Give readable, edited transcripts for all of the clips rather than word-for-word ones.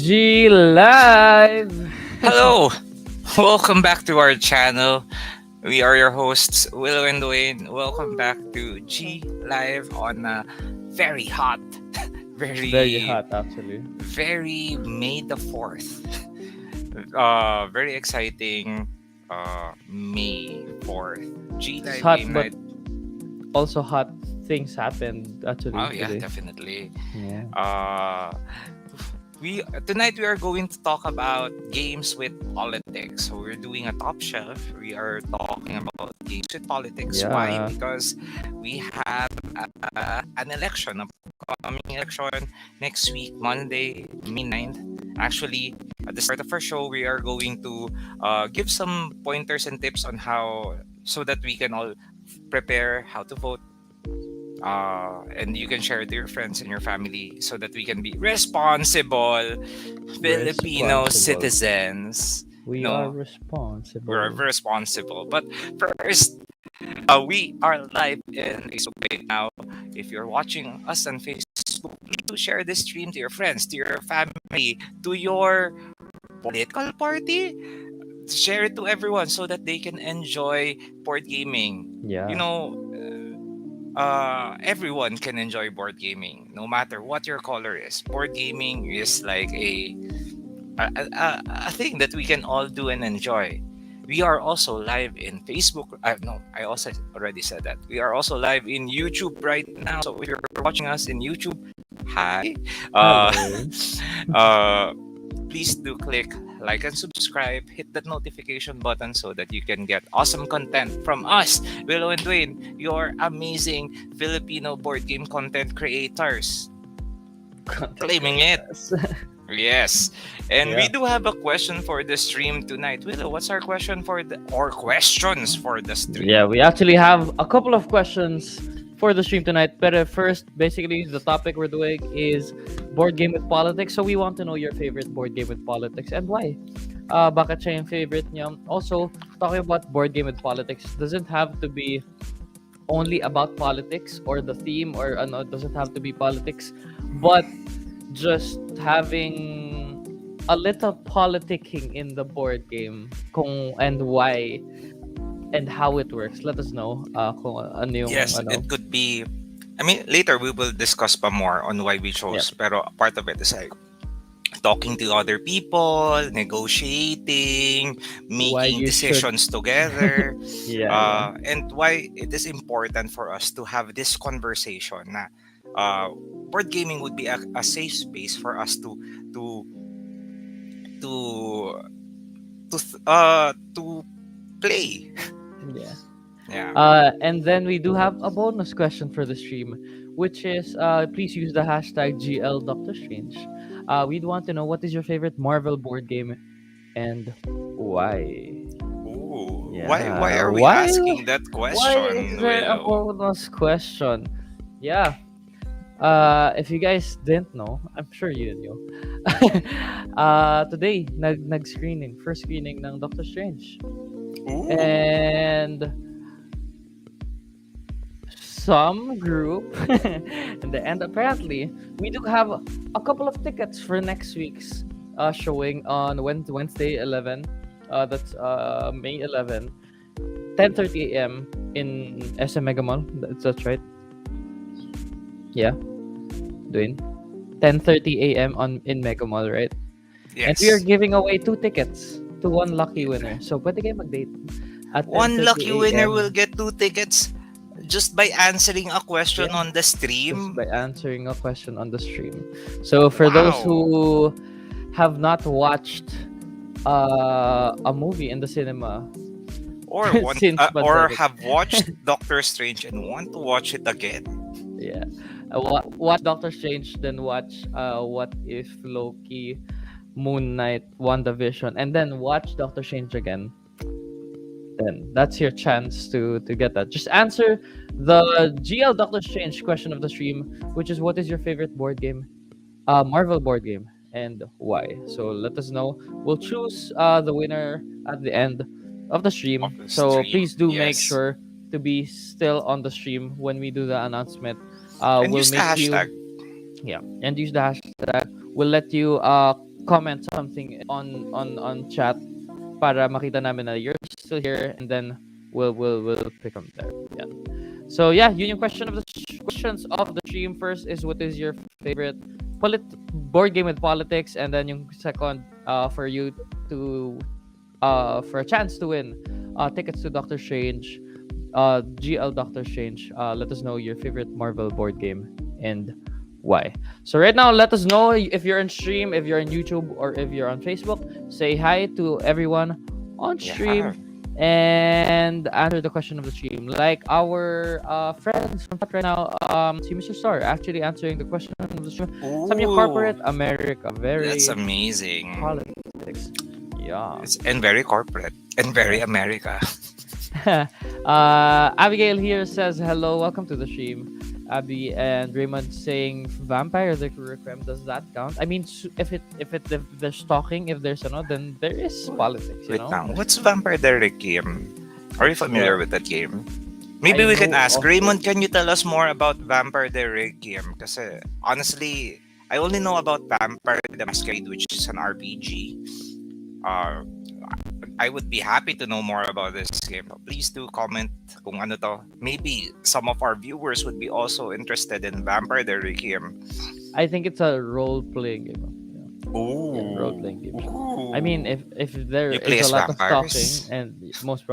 G Live. Hello! Welcome back to our channel. We are your hosts, Willow and Dwayne. Welcome back to G Live on a very hot, It's very hot, actually. very May the 4th. Very exciting May 4th. G It's Live hot, Game but Night. also hot things happened actually Oh yeah, today. definitely. Yeah. Tonight we are going to talk about games with politics. So we're doing a top shelf. We are talking about games with politics. Why? Yeah. Because we have an election, upcoming election next week, Monday, May 9th. Actually, at the start of our show, we are going to give some pointers and tips on how so that we can all prepare how to vote, and you can share it to your friends and your family so that we can be responsible Filipino Responsible. citizens. We are responsible. We're responsible. But first, we are live in Facebook right now. If you're watching us on Facebook, please do share this stream to your friends, to your family, to your political party. Share it to everyone so that they can enjoy board gaming. Yeah. You know, everyone can enjoy board gaming no matter what your color is. Board gaming is like a thing that we can all do and enjoy. We are also live in Facebook. No, I also already said that. We are also live in YouTube right now. So if you're watching us in YouTube, hi. Hello. Please do click like and subscribe. Hit that notification button so that you can get awesome content from us, Willow and Dwayne, your amazing Filipino board game content creators. Claiming it. Yes. And we Yeah. do have a question for the stream tonight. Willow, what's our question for the or questions for the stream? Yeah, we actually have a couple of questions for the stream tonight. But first, basically, the topic we're doing is board game with politics. So we want to know your favorite board game with politics and why. Bakit siya yung favorite niya? Also, talking about board game with politics doesn't have to be only about politics or the theme or it doesn't have to be politics, but just having a little politicking in the board game and why and how it works. Let us know kung ano yung Yes, it could be. I mean, later we will discuss pa more on why we chose. Pero part of it is like talking to other people, negotiating, making decisions together. And why it is important for us to have this conversation na board gaming would be a safe space for us to play. And then we do have a bonus question for the stream, which is please use the hashtag GLDoctorStrange. We'd want to know what is your favorite Marvel board game and why. Ooh, why are we asking that question? Why is there a bonus question? Yeah. If you guys didn't know, I'm sure you knew. Today, nag-screening, first screening ng Doctor Strange. Ooh. And some group and apparently we do have a couple of tickets for next week's showing on Wednesday 11. That's May 11, 10:30 a.m. in SM Mega Mall. That's right. Yeah, Dwayne. 10:30 a.m. in Mega Mall, right? Yes. And we are giving away 2 tickets to one lucky winner. So pwede kayo mag-date. At one lucky 10:30 winner a.m. will get 2 tickets just by answering a question on the Just stream. by answering a question on the stream. So for those who have not watched a movie in the cinema or have watched Doctor Strange and want to watch it again. Yeah. Watch Doctor Strange, then watch What If, Loki, Moon Knight, WandaVision, and then watch Doctor Strange again. Then that's your chance to get that. Just answer the GL Doctor Strange question of the stream, which is what is your favorite board game, Marvel board game, and why. So let us know. We'll choose the winner at the end of the stream. So please do make sure to be still on the stream when we do the announcement. And use the hashtag. And use the hashtag. We'll let you comment something on chat para makita namin na you're still here, and then we'll pick from there. Yeah. So yeah, yun yung questions of the stream. First is, what is your favorite board game with politics, and then yung second, for you to for a chance to win tickets to Doctor Strange, GL Doctor Strange. Let us know your favorite Marvel board game and why. So right now, let us know if you're on stream, if you're on YouTube, or if you're on Facebook. Say hi to everyone on stream and answer the question of the stream. Like our friends from chat right now, si Mr. Star actually answering the question of the stream. Sabi niya, corporate America, very That's amazing. politics. Yeah. And very corporate and very America. Abigail here says hello, welcome to the stream. Abby and Raymond saying Vampire the Requiem, does that count? I mean, if there's stalking, if there's then there is politics, you Wait know. now, what's Vampire the Requiem? Are you familiar with that game? Maybe I we can know ask of Raymond. Can you tell us more about Vampire the Requiem? Because honestly, I only know about Vampire the Masquerade, which is an RPG. I would be happy to know more about this game. Please do comment kung ano to. Maybe some of our viewers would be also interested in Vampire the Requiem. I think it's a role-playing game. Ooh. Yeah, role-playing game. I mean, if there You play is as a lot vampires? of stalking, and most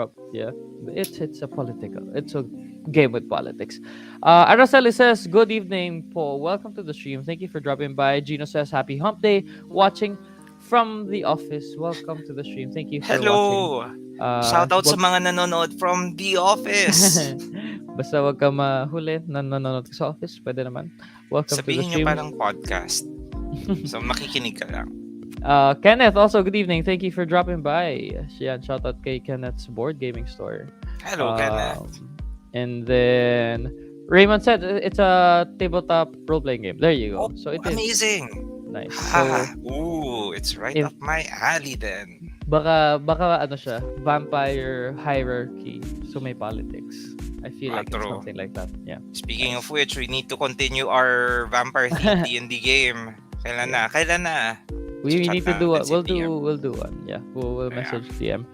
it's a game with politics. Araceli says, good evening, Paul. Welcome to the stream. Thank you for dropping by. Gino says, happy hump day. Watching from the office. Welcome to the stream. Thank you for Hello! watching. Shout out sa mga nanonood from the office. Basta wag ka mahuli na nanonood ka sa office, pwede naman. Welcome to the Sabihin nyo stream. parang podcast. So makikinig ka lang. Kenneth, also good evening. Thank you for dropping by. Yan, shout out kay Kenneth's board gaming store. Hello, Kenneth. And then Raymond said it's a tabletop role-playing game. There you go. Oh, So it is amazing. nice. Ha! So Ooh, it's right up my alley then. baka ano siya, vampire hierarchy. So may politics. I feel like it's True. something like that. Yeah. Speaking of which, we need to continue our vampire theme D&D game. Kailan na? We Chat need to na do natin it. si We'll do one. Yeah. We'll Yeah. message DM.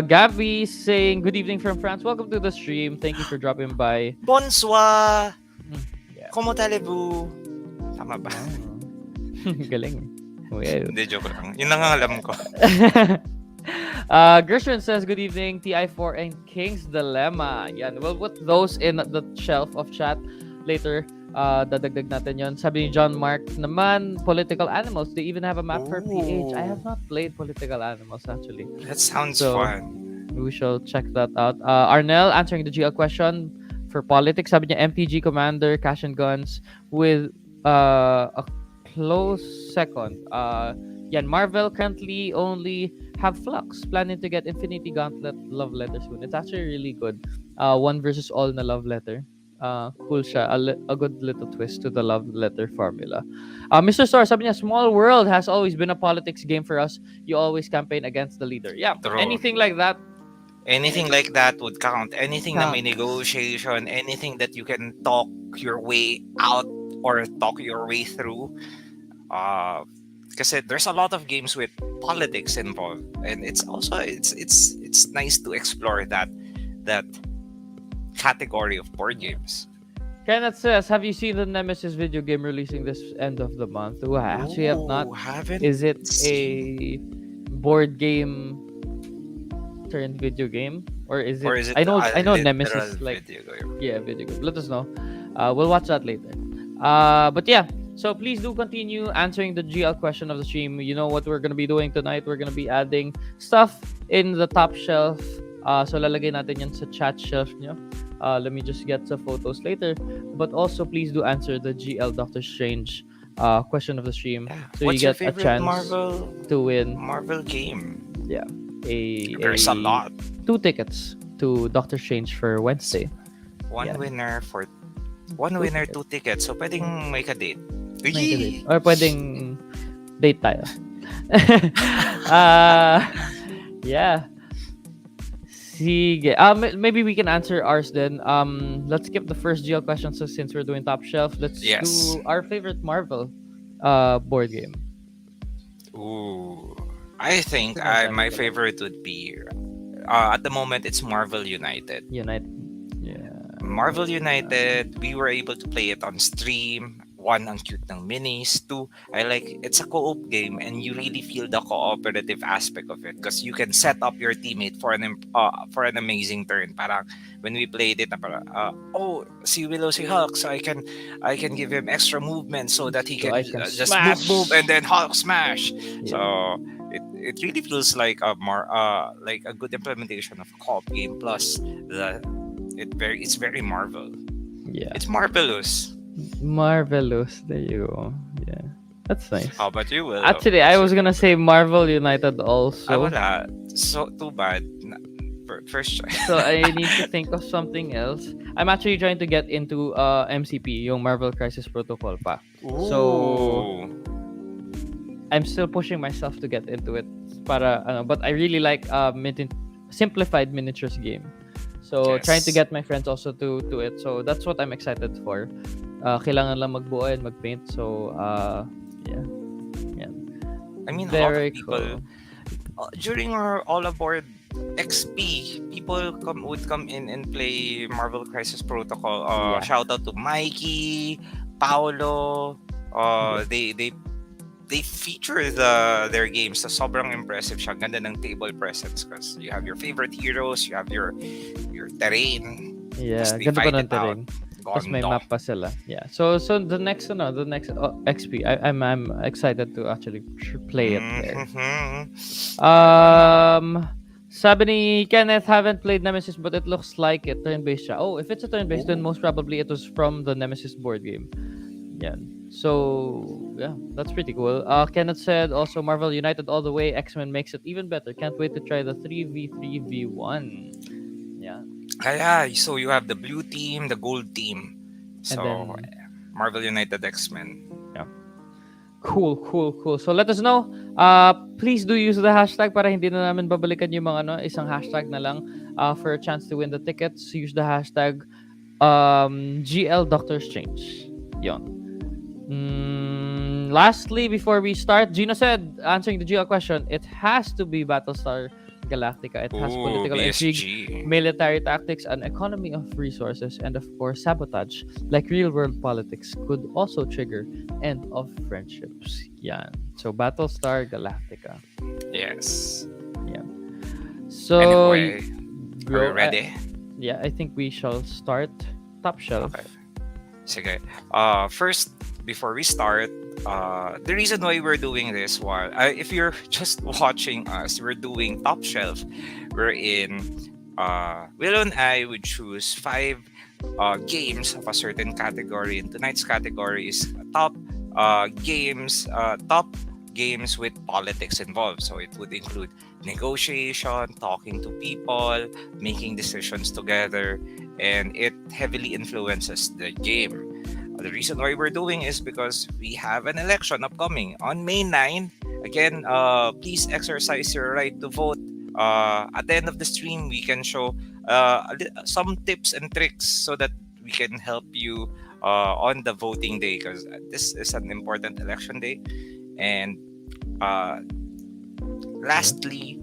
Gabby saying good evening from France. Welcome to the stream. Thank you for dropping by. Bonsoir! Yeah. Comment allez-vous? Tama ba? Galing. Well. Hindi, joke lang. Yun lang ang alam ko. Gershwin says good evening, TI4 and King's Dilemma. Yan. We'll put those in the shelf of chat later. Dadagdag natin yon. Sabi ni John Mark naman, political animals. They even have a map for PH. I have not played political animals actually. That sounds So, fun. We shall check that out. Arnel answering the GL question for politics. Sabi niya MTG Commander, Cash and Guns with a close second. Yan, Marvel currently only have Flux, planning to get Infinity Gauntlet Love Letter soon. It's actually really good. One versus all na Love Letter. Cool siya. A good little twist to the Love Letter formula. Mr. Star, sabi niya, Small World has always been a politics game for us. You always campaign against the leader. Yeah, True. anything like that. Anything like that would count. Anything na may Counts. negotiation, anything that you can talk your way out or talk your way through. Kasi there's a lot of games with politics involved, and it's also it's nice to explore that category of board games. Kenneth says, have you seen the Nemesis video game releasing this end of the month? Oh, I actually have not. Haven't. Is it a board game turned video game? Or is it, Or is it I know a Nemesis literal like video game? yeah, video game. Let us know. We'll watch that later. But yeah, so please do continue answering the GL question of the stream. You know what we're gonna be doing tonight? We're gonna be adding stuff in the top shelf. So lalagay natin yan sa chat shelf nyo. Let me just get the photos later. But also please do answer the GL Doctor Strange question of the stream. Yeah. So What's you your get a favorite chance to win Marvel game? There's a lot. 2 tickets to Doctor Strange for Wednesday. One Yeah. winner, 2 tickets. So pwedeng may ka-date. May Uy! date. Or pwedeng date tayo. Yeah. Sige. Maybe we can answer ours then. Let's skip the first GL question since we're doing top shelf. Let's Yes. do our favorite Marvel board game. Ooh, I think Sino ang my dami ko lang? favorite would be at the moment it's Marvel United. United. Yeah. Marvel United, we were able to play it on stream. One, ang cute ng minis. Two, I like it's a co-op game and you really feel the cooperative aspect of it because you can set up your teammate for an amazing turn. Parang when we played it, na parang, oh, si Willow si Hulk, so I can give him extra movement so that he So can I can just smash. move and then Hulk smash. Yeah. So it really feels like like a good implementation of a co-op game plus the it's very Marvel. Yeah. It's marvelous. Marvelous. There you go. Yeah. That's nice. How about you, Will? Actually, I was gonna say Marvel United I also. wala. So too bad. First try. So I need to think of something else. I'm actually trying to get into MCP, yung Marvel Crisis Protocol pa. So Ooh. I'm still pushing myself to get into it. But I really like simplified miniatures game. So Yes. trying to get my friends also to it. So that's what I'm excited for. Kailangan lang magbuo and magpaint. So yeah. I mean, a lot Very of people cool. during our all aboard XP, people would come in and play Marvel Crisis Protocol. Yeah. Shout out to Mikey, Paolo. They feature their games. So sobrang impressive siya. Ganda ng table presence because you have your favorite heroes, you have your terrain. Yeah, Tas they ganda pa fight ng it out. terrain. Tapos may Ganda. map pa sila. Yeah. So the next XP, I'm excited to actually play it there. Mhm. Sabi ni Kenneth, haven't played Nemesis but it looks like it. Turn-based siya. Oh, if it's a turn-based, then most probably it was from the Nemesis board game. Yeah. So, yeah, that's pretty cool. Kenneth said also Marvel United all the way. X-Men makes it even better. Can't wait to try the 3v3v1. Yeah. So you have the blue team, the gold team. So then- Marvel United X-Men. Cool. So let us know. Please do use the hashtag para hindi na namin babalikan yung mga isang hashtag na lang for a chance to win the tickets. Use the hashtag GL Doctor Strange. Yon. Lastly, before we start, Gino said, answering the GL question, it has to be Battlestar Galactica. It has political intrigue, BSG. military tactics, an economy of resources, and of course sabotage, like real-world politics, could also trigger end of friendships. Yan. So Battlestar Galactica. Yes. So Anyway, are we ready? I think we shall start top shelf. Okay. Sige. First, before we start, the reason why we're doing this one, if you're just watching us, we're doing top shelf. We're in Will and I would choose 5 games of a certain category. And tonight's category is top games with politics involved. So it would include negotiation, talking to people, making decisions together, and it heavily influences the game. The reason why we're doing is because we have an election upcoming on May 9. Again, please exercise your right to vote. At the end of the stream, we can show some tips and tricks so that we can help you on the voting day, because this is an important election day. And lastly,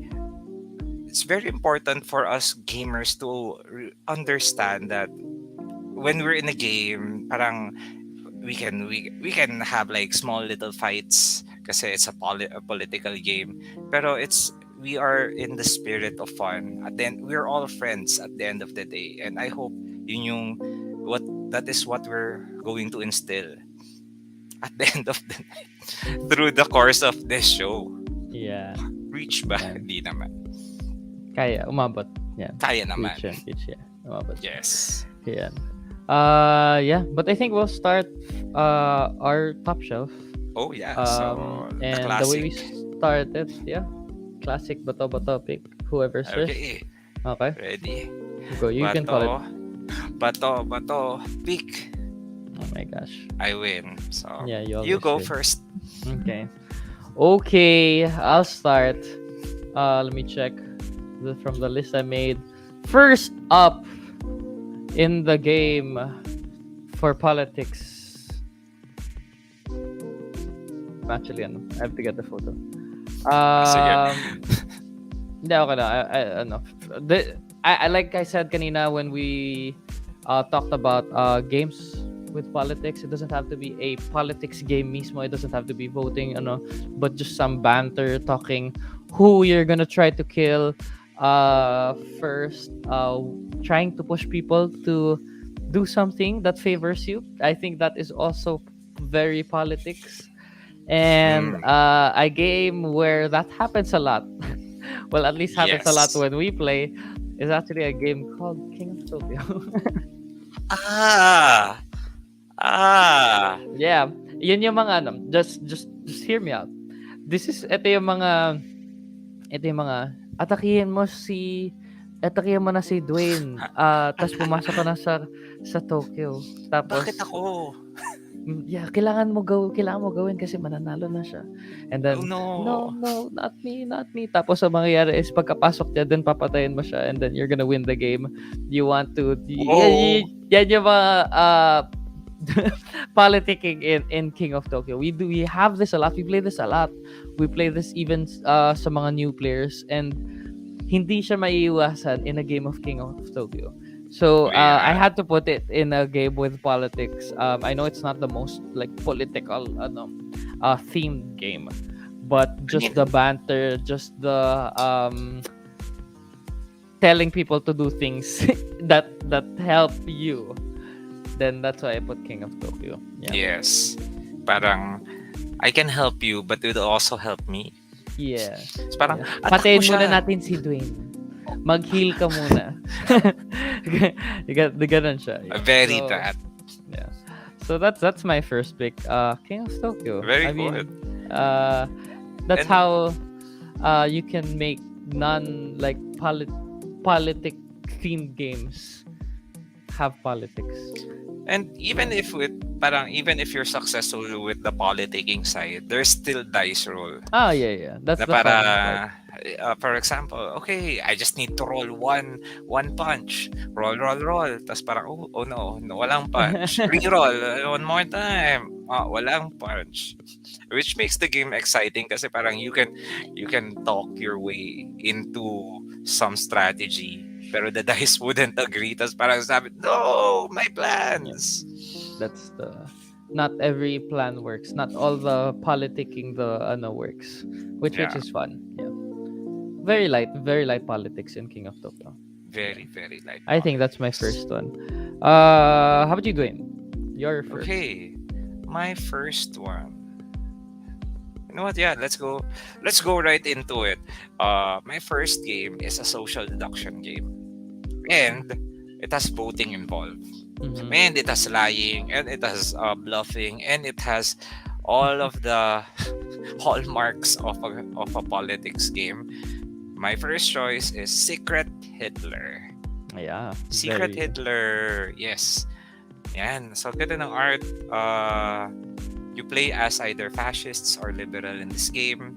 it's very important for us gamers to understand that when we're in a game, parang we can have like small little fights kasi it's a political game. Pero we are in the spirit of fun. And then we're all friends at the end of the day. And I hope that is what we're going to instill at the end of the night through the course of this show. Yeah. Reach ba? Yeah. Hindi naman. Kaya, umabot. Yeah. Kaya naman. Reach, yeah. Umabot. Yes. Yeah. But I think we'll start our top shelf. Oh yeah. So the and classic. the way we started, classic bato pick. Whoever's first. Okay. Okay. Ready. Go. You can call it. Bato, pick. Oh my gosh. I win. So Yeah, you you always go win. first. Okay. I'll start. Let me check from the list I made. First up in the game for politics. Actually, I have to get the photo. Sige. Um, Hindi, okay na. Ano, like I said kanina when we talked about games with politics, it doesn't have to be a politics game mismo. It doesn't have to be voting, but just some banter, talking who you're gonna try to kill first, trying to push people to do something that favors you. I think that is also very politics. And Mm, a game where that happens a lot, well, at least happens a lot yes. when we play, is actually a game called King of Tokyo. Ah. Ah. Yeah, yun yung mga just hear me out. Ito yung mga atakihin mo na si Dwayne, tas pumasok ka na sa Tokyo. Bakit Tapos ako? yeah, kailangan mo gawin kasi mananalo na siya. And Oh then, no, no. no, not me, not me. Tapos ang mangyayari is pagkapasok niya, then papatayin mo siya, and then you're gonna win the game. You want to, Oh. yan yung mga politicking in King of Tokyo. We have this a lot. We play this a lot. We play this even sa mga new players, and hindi siya maiiwasan in a game of King of Tokyo. So I Yeah. had to put it in a game with politics. I know it's not the most like political themed game, but I just mean, the banter, just the telling people to do things that help you. Then that's why I put King of Tokyo. Yeah. yes. Parang, I can help you, but it will also help me. Yeah. It's parang, Yeah. attack Patayin mo muna siya. natin si Dwayne. Mag-heal ka muna. Ganun siya. Yeah. Very So, that. yeah. So that's my first pick. King of Tokyo. Very I mean, good. that's And- how you can make non like politic themed games have politics. And even if you're successful with the politicking side, there's still dice roll. Ah, yeah. That's Na the fun part. para, for example, okay, I just need to roll one punch. Roll. Tapos parang, oh no, walang punch. Reroll, one more time. Walang punch. Which makes the game exciting kasi parang you can talk your way into some strategy. Pero the dice wouldn't agree. Tapos parang sabi, no, my plans. That's not every plan works. Not all the politicking works, which Yeah. is fun. Yeah, very light politics in King of Tokyo. Very, very light. I think that's my first one. How about you, Dwayne? Your first. Okay, my first one. You know what? Yeah, let's go right into it. My first game is a social deduction game, and it has voting involved, Mhm. and it has lying, and it has bluffing, and it has all of the hallmarks of a politics game. My first choice is Secret Hitler. Yeah. Secret very- Hitler, yes. Yan. So, ganda ng art. You play as either fascists or liberal in this game.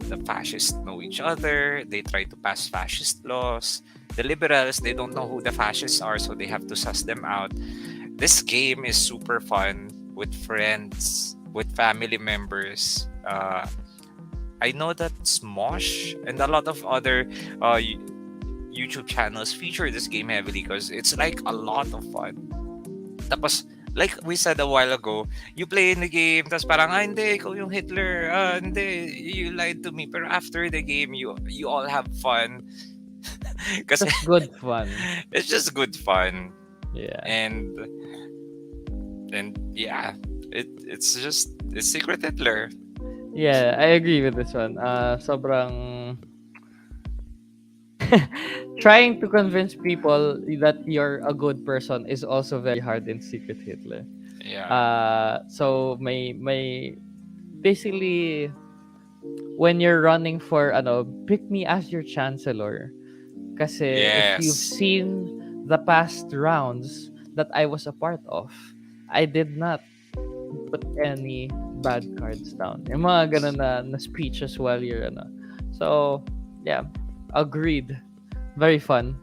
The fascists know each other. They try to pass fascist laws. The liberals, they don't know who the fascists are, so they have to suss them out. This game is super fun with friends, with family members. I know that Smosh and a lot of other YouTube channels feature this game heavily because it's like a lot of fun. Tapos, like we said a while ago, you play in the game, tapos parang, hindi, ikaw yung Hitler, hindi, you lied to me. Pero after the game, you all have fun. Kasi That's good fun. it's just good fun. Yeah. And yeah, it's Secret Hitler. Yeah, I agree with this one. Sobrang trying to convince people that you're a good person is also very hard in Secret Hitler. Yeah. So may basically when you're running for pick me as your chancellor, kasi if you've Yes. seen the past rounds that I was a part of, I did not put any bad cards down. Yung mga ganun na speeches while you're So, yeah, agreed. Very fun.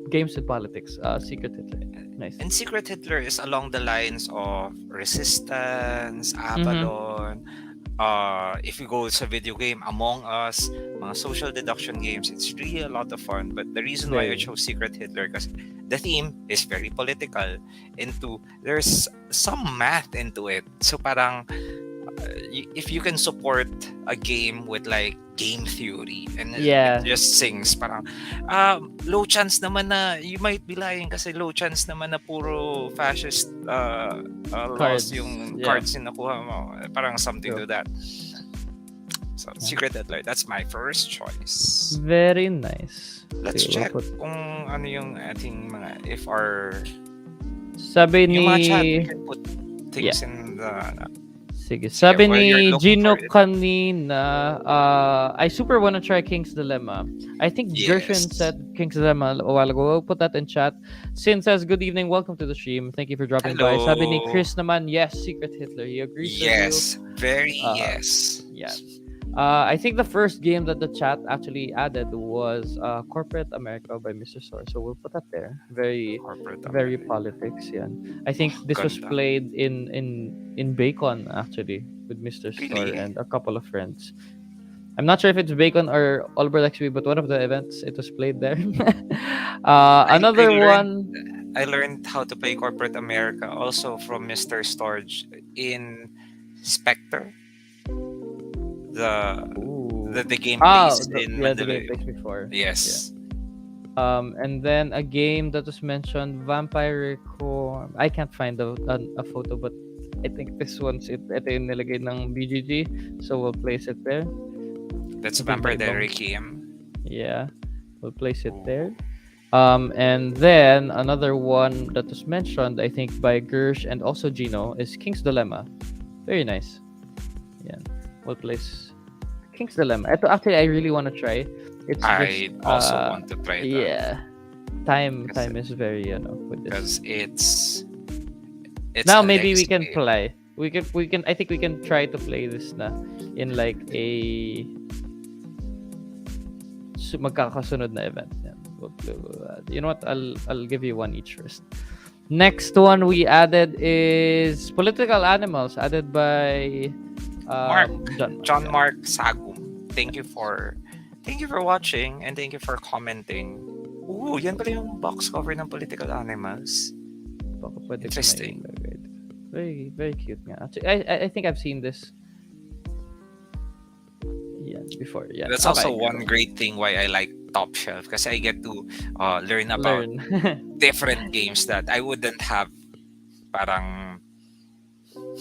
Games with politics. Secret Hitler. Nice. And Secret Hitler is along the lines of Resistance, Avalon, if you go sa video game, Among Us, mga social deduction games, it's really a lot of fun. But the reason why I Very. chose Secret Hitler, because the theme is very political. Into there's some math into it. So parang if you can support a game with like game theory and Yeah. it just sings, parang low chance naman na you might be lying kasi low chance naman na puro fascist laws Cards. yung Yeah. cards yung nakuha mo. Parang something True. to that. So Secret Hitler, that's my first choice. Very nice. Let's Sige, check we'll put- kung ano yung ating mga, if our Sabi ni... yung mga chat, we can put things in the Sige. Sabi while you're ni looking Gino for it. kanina, I super wanna try King's Dilemma. I think Gershwin Yes. said King's Dilemma a while ago. We'll put that in chat. Sin says, good evening, welcome to the stream. Thank you for dropping by. Sabi ni Hello. Chris naman, yes, Secret Hitler. He agrees Yes, very Uh, yes. with you. Yeah. I think the first game that the chat actually added was Corporate America by Mr. Sor. So we'll put that there. Very Corporate very America. politics, yeah. I think this was Ganda. played in Bacon actually with Mr. Store Really? and a couple of friends. I'm not sure if it's Bacon or Albert XP, but one of the events it was played there. Another one. I learned how to play Corporate America also from Mr. Storage in Spectre. The game plays in yeah, the game Mandalay. plays before. Yes. And then a game that was mentioned, Vampire Reform. I can't find a photo, but I think this one's it. Ito yung nilagay ng BGG, so we'll place it there. That's I think Vampire may ibang- Diary game. Yeah, we'll place it there. And then another one that was mentioned, I think by Gersh and also Gino, is King's Dilemma. Very nice. Yeah, we'll place King's Dilemma. Ito actually I really want to try. It's I just, also want to try that yeah. Time Kasi- is very with this. because it's Now a maybe we legacy can game. play. We can I think we can try to play this na in like a magkakasunod na event. Yeah. You know what? I'll give you one each first. Next one we added is Political Animals, added by Mark. John Yeah. Mark Sagum. Thank you for watching and thank you for commenting. Ooh, yan pala yung box cover ng Political Animals. Baka pwede ko Interesting. mailagay. Very very cute nga. Actually, I think I've seen this. Yeah, before. Yeah. That's also one great thing why I like Top Shelf kasi I get to learn about different games that I wouldn't have parang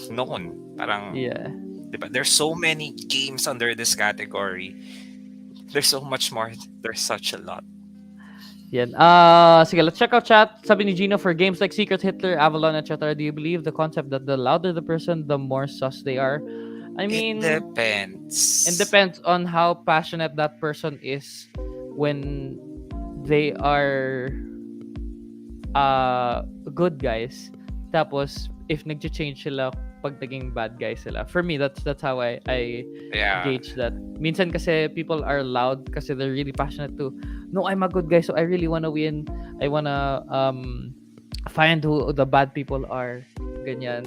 noon. Parang, yeah. diba? There's so many games under this category. There's so much more. There's such a lot. Yan. Sige, let's check out chat. Sabi ni Gino, for games like Secret Hitler, Avalon, etc., do you believe the concept that the louder the person, the more sus they are? I mean, It depends. it depends on how passionate that person is when they are good guys. Tapos, if nag-change sila pag naging bad guys sila. For me, that's how I Yeah. gauge that. Minsan kasi people are loud kasi they're really passionate to, no, I'm a good guy, so I really wanna win. I wanna find who the bad people are. Ganyan.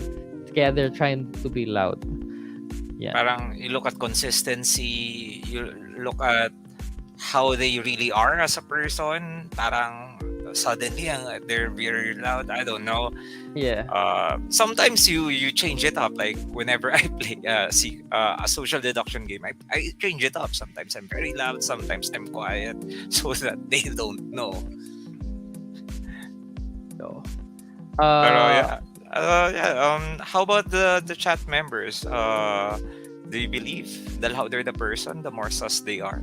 Kaya they're trying to be loud. Yeah. Parang you look at consistency, you look at how they really are as a person. Parang suddenly they're very loud. I don't know. Yeah. Sometimes you change it up. Like whenever I play a social deduction game, I change it up. Sometimes I'm very loud. Sometimes I'm quiet, so that they don't know. So, Pero yeah. How about the chat members? Do you believe the louder the person, the more sus they are?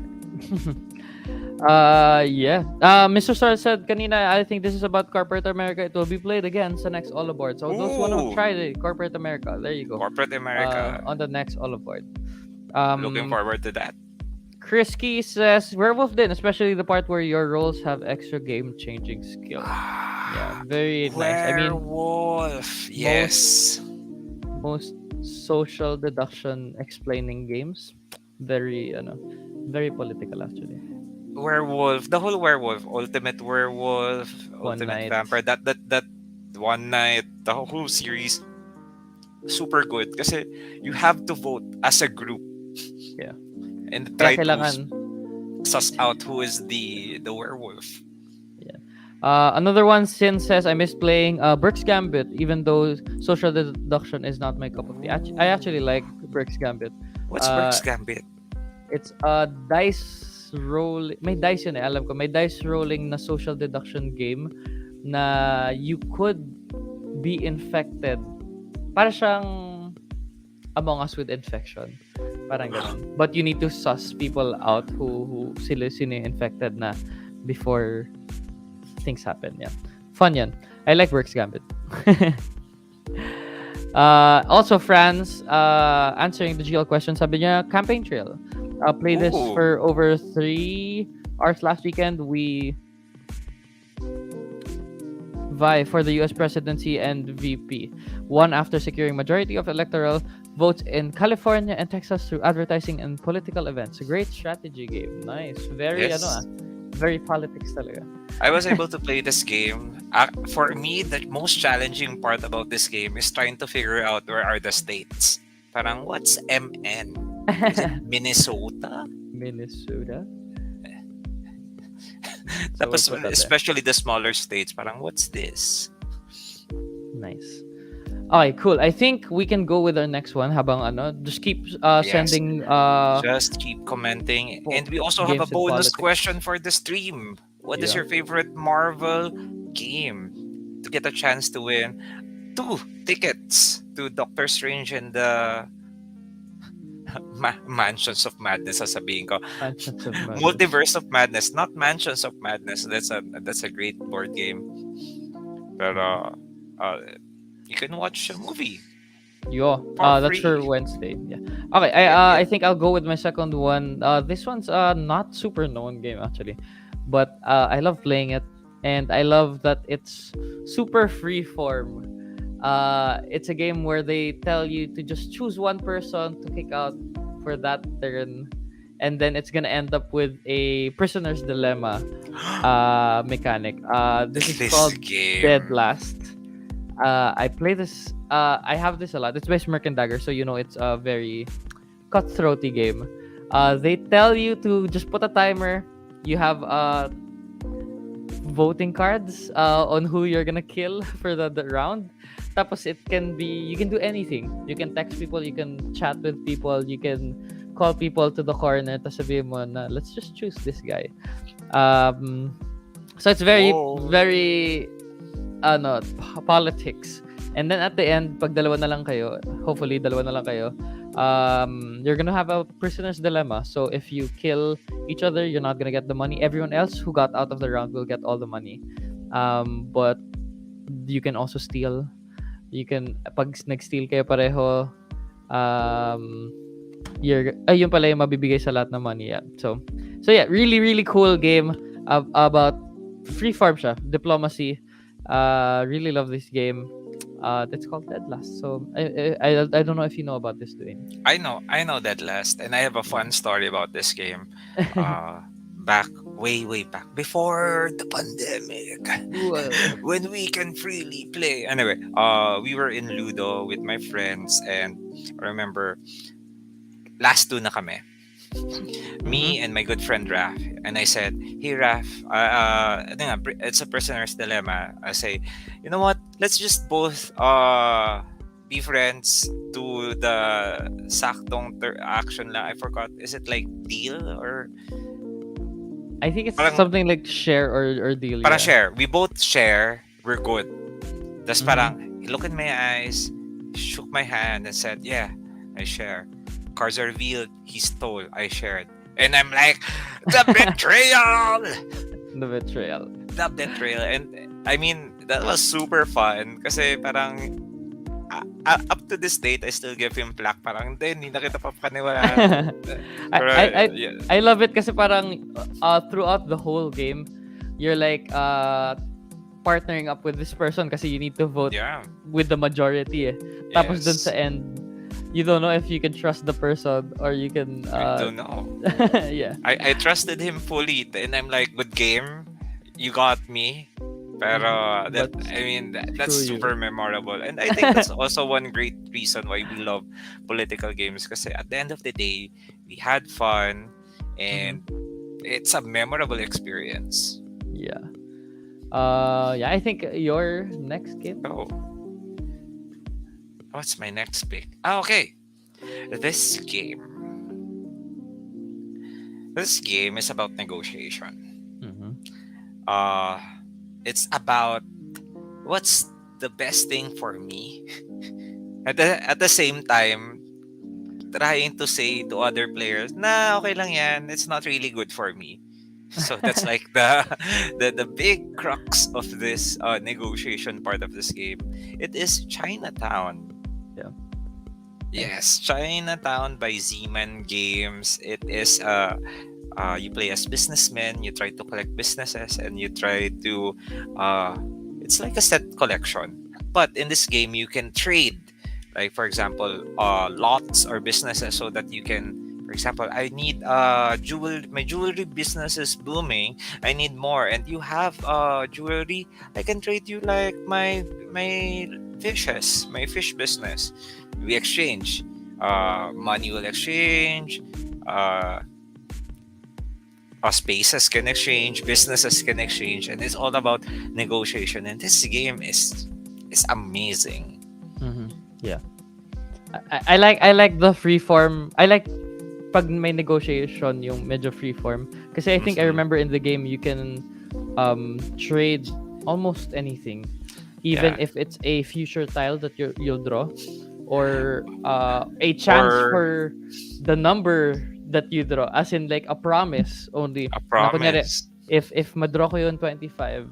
yeah. Mr. Star said kanina, I think this is about Corporate America. It will be played again sa next All Aboard. So those want to Ooh. try the Corporate America, there you go. Corporate America. On the next All Aboard. Looking forward to that. Chris Key says Werewolf din, especially the part where your roles have extra game-changing skill. Yeah, very nice. I mean, Werewolf. Yes. most social deduction explaining games, very very political actually. Werewolf. The whole werewolf. Ultimate werewolf. One Ultimate Night. vampire. That one night. The whole series. super good kasi you have to vote as a group Yeah. and Kaya try to kailangan suss out who is the werewolf. another one, Sin says, I miss playing Burke's Gambit, even though social deduction is not my cup of tea. I actually like Burke's Gambit. What's Burke's Gambit? It's a dice roll. May dice yun eh, alam ko. May dice rolling na social deduction game na you could be infected. Para siyang Among Us with infection. Parang ganun. But you need to suss people out who sino yung infected na before things happen. Yeah. Fun yan. I like Works Gambit. Also, Franz, answering the GL question, sabi niya, Campaign Trail. Play this for over 3 hours last weekend. We vie for the US presidency and VP. Won after securing majority of electoral votes in California and Texas through advertising and political events. A great strategy game. Nice. Very, very politics talaga. I was able to play this game. For me, the most challenging part about this game is trying to figure out where are the states. Parang, what's MN? Is it Minnesota? Minnesota? Tapos, especially the smaller states, parang, what's this? Nice. Okay, cool. I think we can go with our next one. Habang just keep sending. Just keep commenting, and we also have a bonus question for the stream. What is your favorite Marvel game? To get a chance to win 2 tickets to Doctor Strange and the Mansions of Madness, sasabihin ko. Mansions of Madness. Multiverse of Madness, not Mansions of Madness. That's a great board game. But you can watch a movie. That's for Wednesday. Yeah. Okay, I think I'll go with my second one. This one's not super known game actually, but I love playing it, and I love that it's super free form. It's a game where they tell you to just choose one person to kick out for that turn, and then it's gonna end up with a prisoner's dilemma mechanic. This is called game. Dead Last. I play this. I have this a lot. It's by Smirk and Dagger, so you know it's a very cutthroaty game. They tell you to just put a timer. You have voting cards on who you're gonna kill for the round. Tapos it can be, you can do anything. You can text people, you can chat with people, you can call people to the corner. Tapos sabihin mo na, let's just choose this guy. So it's very, very politics. And then at the end, pag dalawa na lang kayo, hopefully dalawa na lang kayo, you're gonna have a prisoner's dilemma. So if you kill each other, you're not gonna get the money. Everyone else who got out of the round will get all the money. But you can also steal. You can, pag nag-steal kayo pareho, yun pala yung mabibigay sa lahat ng money. Yeah. So yeah, really, really cool game about free farm siya, diplomacy. Really love this game. That's called Dead Last. So I don't know if you know about this, Dwayne. I know Dead Last, and I have a fun story about this game. Back way back before the pandemic, when we can freely play. Anyway, we were in Ludo with my friends, and I remember last 2 na kami. Me and my good friend Raf, and I said, "Hey Raf, it's a prisoner's dilemma." I say, "You know what? Let's just both be friends to the saktong action lang. I forgot. Is it like deal or?" I think it's something like share or deal. Parang share. We both share. We're good. That's parang, he looked in my eyes, shook my hand, and said, "Yeah, I share." Cards are revealed. He stole. I shared. And I'm like, the betrayal! The betrayal. The betrayal. And I mean, that was super fun. Kasi parang, up to this date, I still give him plaque. Parang, hindi na kita papaniwala. I love it kasi parang throughout the whole game, you're like partnering up with this person kasi you need to vote with the majority. Tapos dun sa end, you don't know if you can trust the person or you can... I don't know. Yeah. I trusted him fully, and I'm like, good game. You got me. Pero But that's screw you. super memorable. And I think that's also one great reason why we love political games. Because at the end of the day, we had fun and it's a memorable experience. Yeah. Yeah, I think your next game. Oh, what's my next pick? Okay. This game. This game is about negotiation. Mm-hmm. Uh it's about what's the best thing for me. At the same time, trying to say to other players, nah, okay lang yan. It's not really good for me. So that's like the big crux of this negotiation part of this game. It is Chinatown. Yeah. Yes, Chinatown by Z-Man Games. It is you play as businessmen, you try to collect businesses, and you try to it's like a set collection. But in this game, you can trade, like for example, lots or businesses, so that you can. For example, I need my jewelry business is booming. I need more, and you have jewelry. I can trade you like my my fish business. We exchange. Money will exchange. Spaces can exchange. Businesses can exchange, and it's all about negotiation. And this game is amazing. Mm-hmm. Yeah. I like the free form. I like pag may negotiation yung medyo free form. Kasi I think I remember in the game you can trade almost anything. Even Yeah. if it's a future tile that you'll draw, or a chance Or for the number that you draw, as in like a promise only. a Na kunyari, promise. if madraw ko yung 25,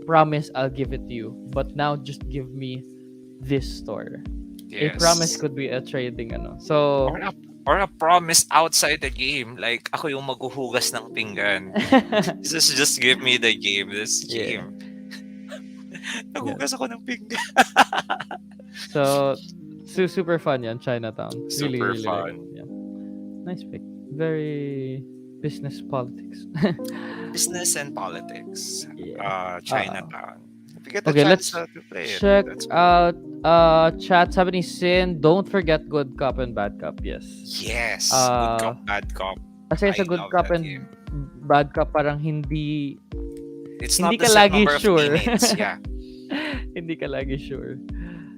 promise I'll give it to you. But now just give me this store. A promise Yes. could be a trading ano. So Or a promise outside the game. Like, ako yung maghuhugas ng pinggan. Just give me the game. This yeah. game. Naghugas ako ng pinggan. So super fun yan, Chinatown. Really, Super really fun. like it. Yeah. Nice pick. Very business politics. Business and politics. Yeah. Chinatown. If you get the Okay, chance let's to play it, check that's out chat. Sabi ni Sin, don't forget Good Cop and Bad Cop. Yes. yes. Good cop, bad cop. Kasi I sa Good love Cop that and game. Bad Cop parang hindi It's hindi not ka the set lagi number of sure. teammates. Yeah. Hindi ka lagi sure.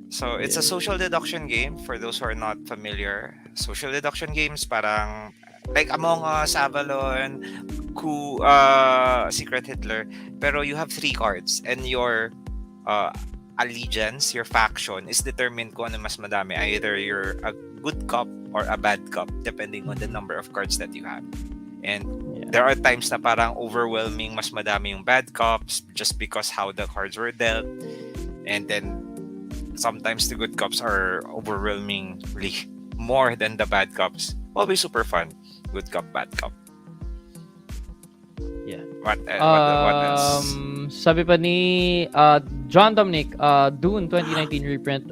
So it's a Yeah. social deduction game for those who are not familiar. Social deduction games parang like Among Us, Avalon, Secret Hitler. Pero you have 3 cards and your allegiance, your faction is determined kung ano mas madami. Either you're a good cop or a bad cop depending on the number of cards that you have. And Yeah. there are times na parang overwhelming mas madami yung bad cops just because how the cards were dealt. And then sometimes the good cops are overwhelmingly more than the bad cops. Always super fun. Good cop, bad cop. Yeah. What else? Sabi pa ni John Dominic, Dune 2019 reprint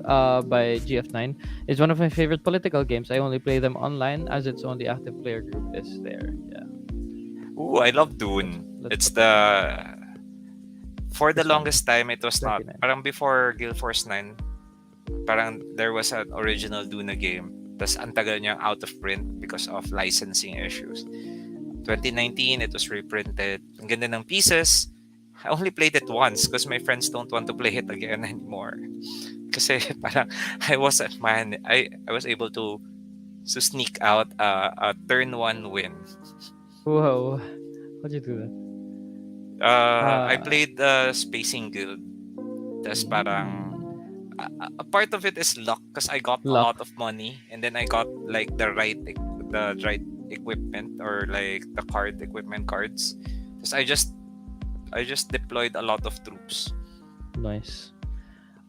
by GF9 is one of my favorite political games. I only play them online as its only active player group is there. Yeah. Ooh, I love Dune. Let's It's for the This one. longest time it was not 29. parang before Guild Force 9 parang there was an original Dune game. Tas ang tagal niyang out of print because of licensing issues. 2019, it was reprinted. Ang ganda ng pieces. I only played it once because my friends don't want to play it again anymore. Kasi parang I was able to sneak out a turn 1 win. Whoa. How'd you do that? I played the Spacing Guild. Tas parang a part of it is luck because I got a lot of money and then I got like the right equipment or like the equipment cards. Because I just deployed a lot of troops. Nice.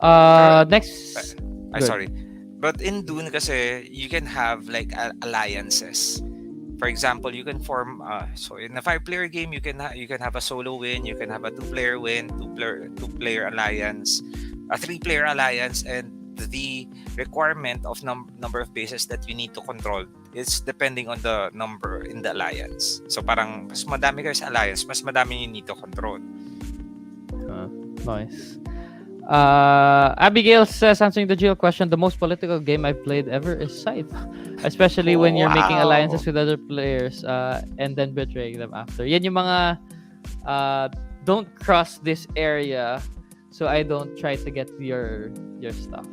Uh, Next. Good. Sorry. But in Dune kasi you can have like alliances. For example, you can form so in a 5-player game you can have a solo win, you can have a 2-player win, two-player alliance, a 3-player alliance, and the requirement of number of bases that you need to control is depending on the number in the alliance. So parang mas madami kayo sa alliance, mas madami you need to control. Nice. Abigail says, answering the Geo question, the most political game I've played ever is Scythe. Especially when you're making alliances with other players and then betraying them after. Yan yung mga don't cross this area so I don't try to get your stuff.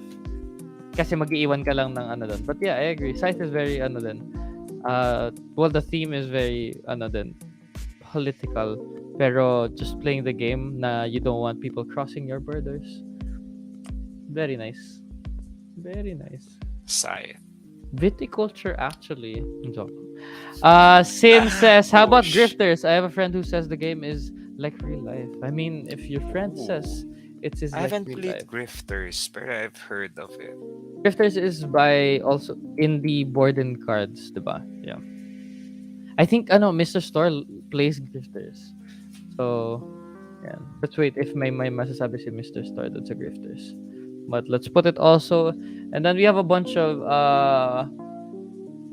Kasi mag-iiwan ka lang ng ano dun. But yeah, I agree. Scythe is very ano din. Well, the theme is very ano din, political. Pero just playing the game na you don't want people crossing your borders. Very nice. Very nice. Scythe. Viticulture actually. Joke. Sin says, how about grifters? I have a friend who says the game is like real life. I mean, if your friend says it is I like haven't real played life. Grifters, but I've heard of it. Grifters is by also in the board and cards, diba? Yeah. I think Mr. Store plays Grifters. So, yeah. Let's wait if may masasabi si Mr. Store that's a Grifters. But let's put it also, and then we have a bunch of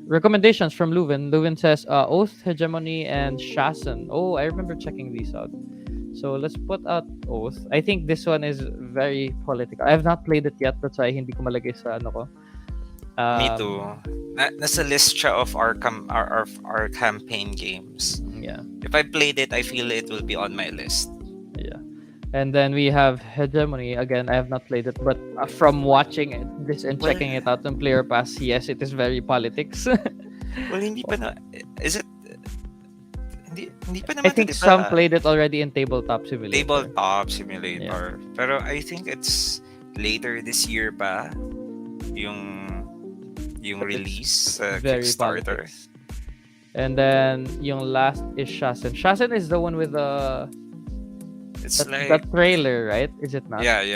recommendations from Leuven. Leuven says Oath, Hegemony, and Shasen. Oh, I remember checking these out. So let's put out Oath. I think this one is very political. I have not played it yet. That's why hindi ko malagay sa ano ko. Me too. Nasa list siya of our campaign games. Yeah. If I played it, I feel it will be on my list. Yeah. And then we have Hegemony. Again, I have not played it, but from watching this and checking it out on Player Pass, yes, it is very politics. Well, hindi pa na... Is it... Hindi pa naman I think diba, some played it already in Tabletop Simulator. Tabletop Simulator. Yeah. Pero I think it's later this year pa yung release sa Kickstarter. Politics. And then yung last is Shasen. Shasen is the one with the the trailer, right? Is it not? Yeah.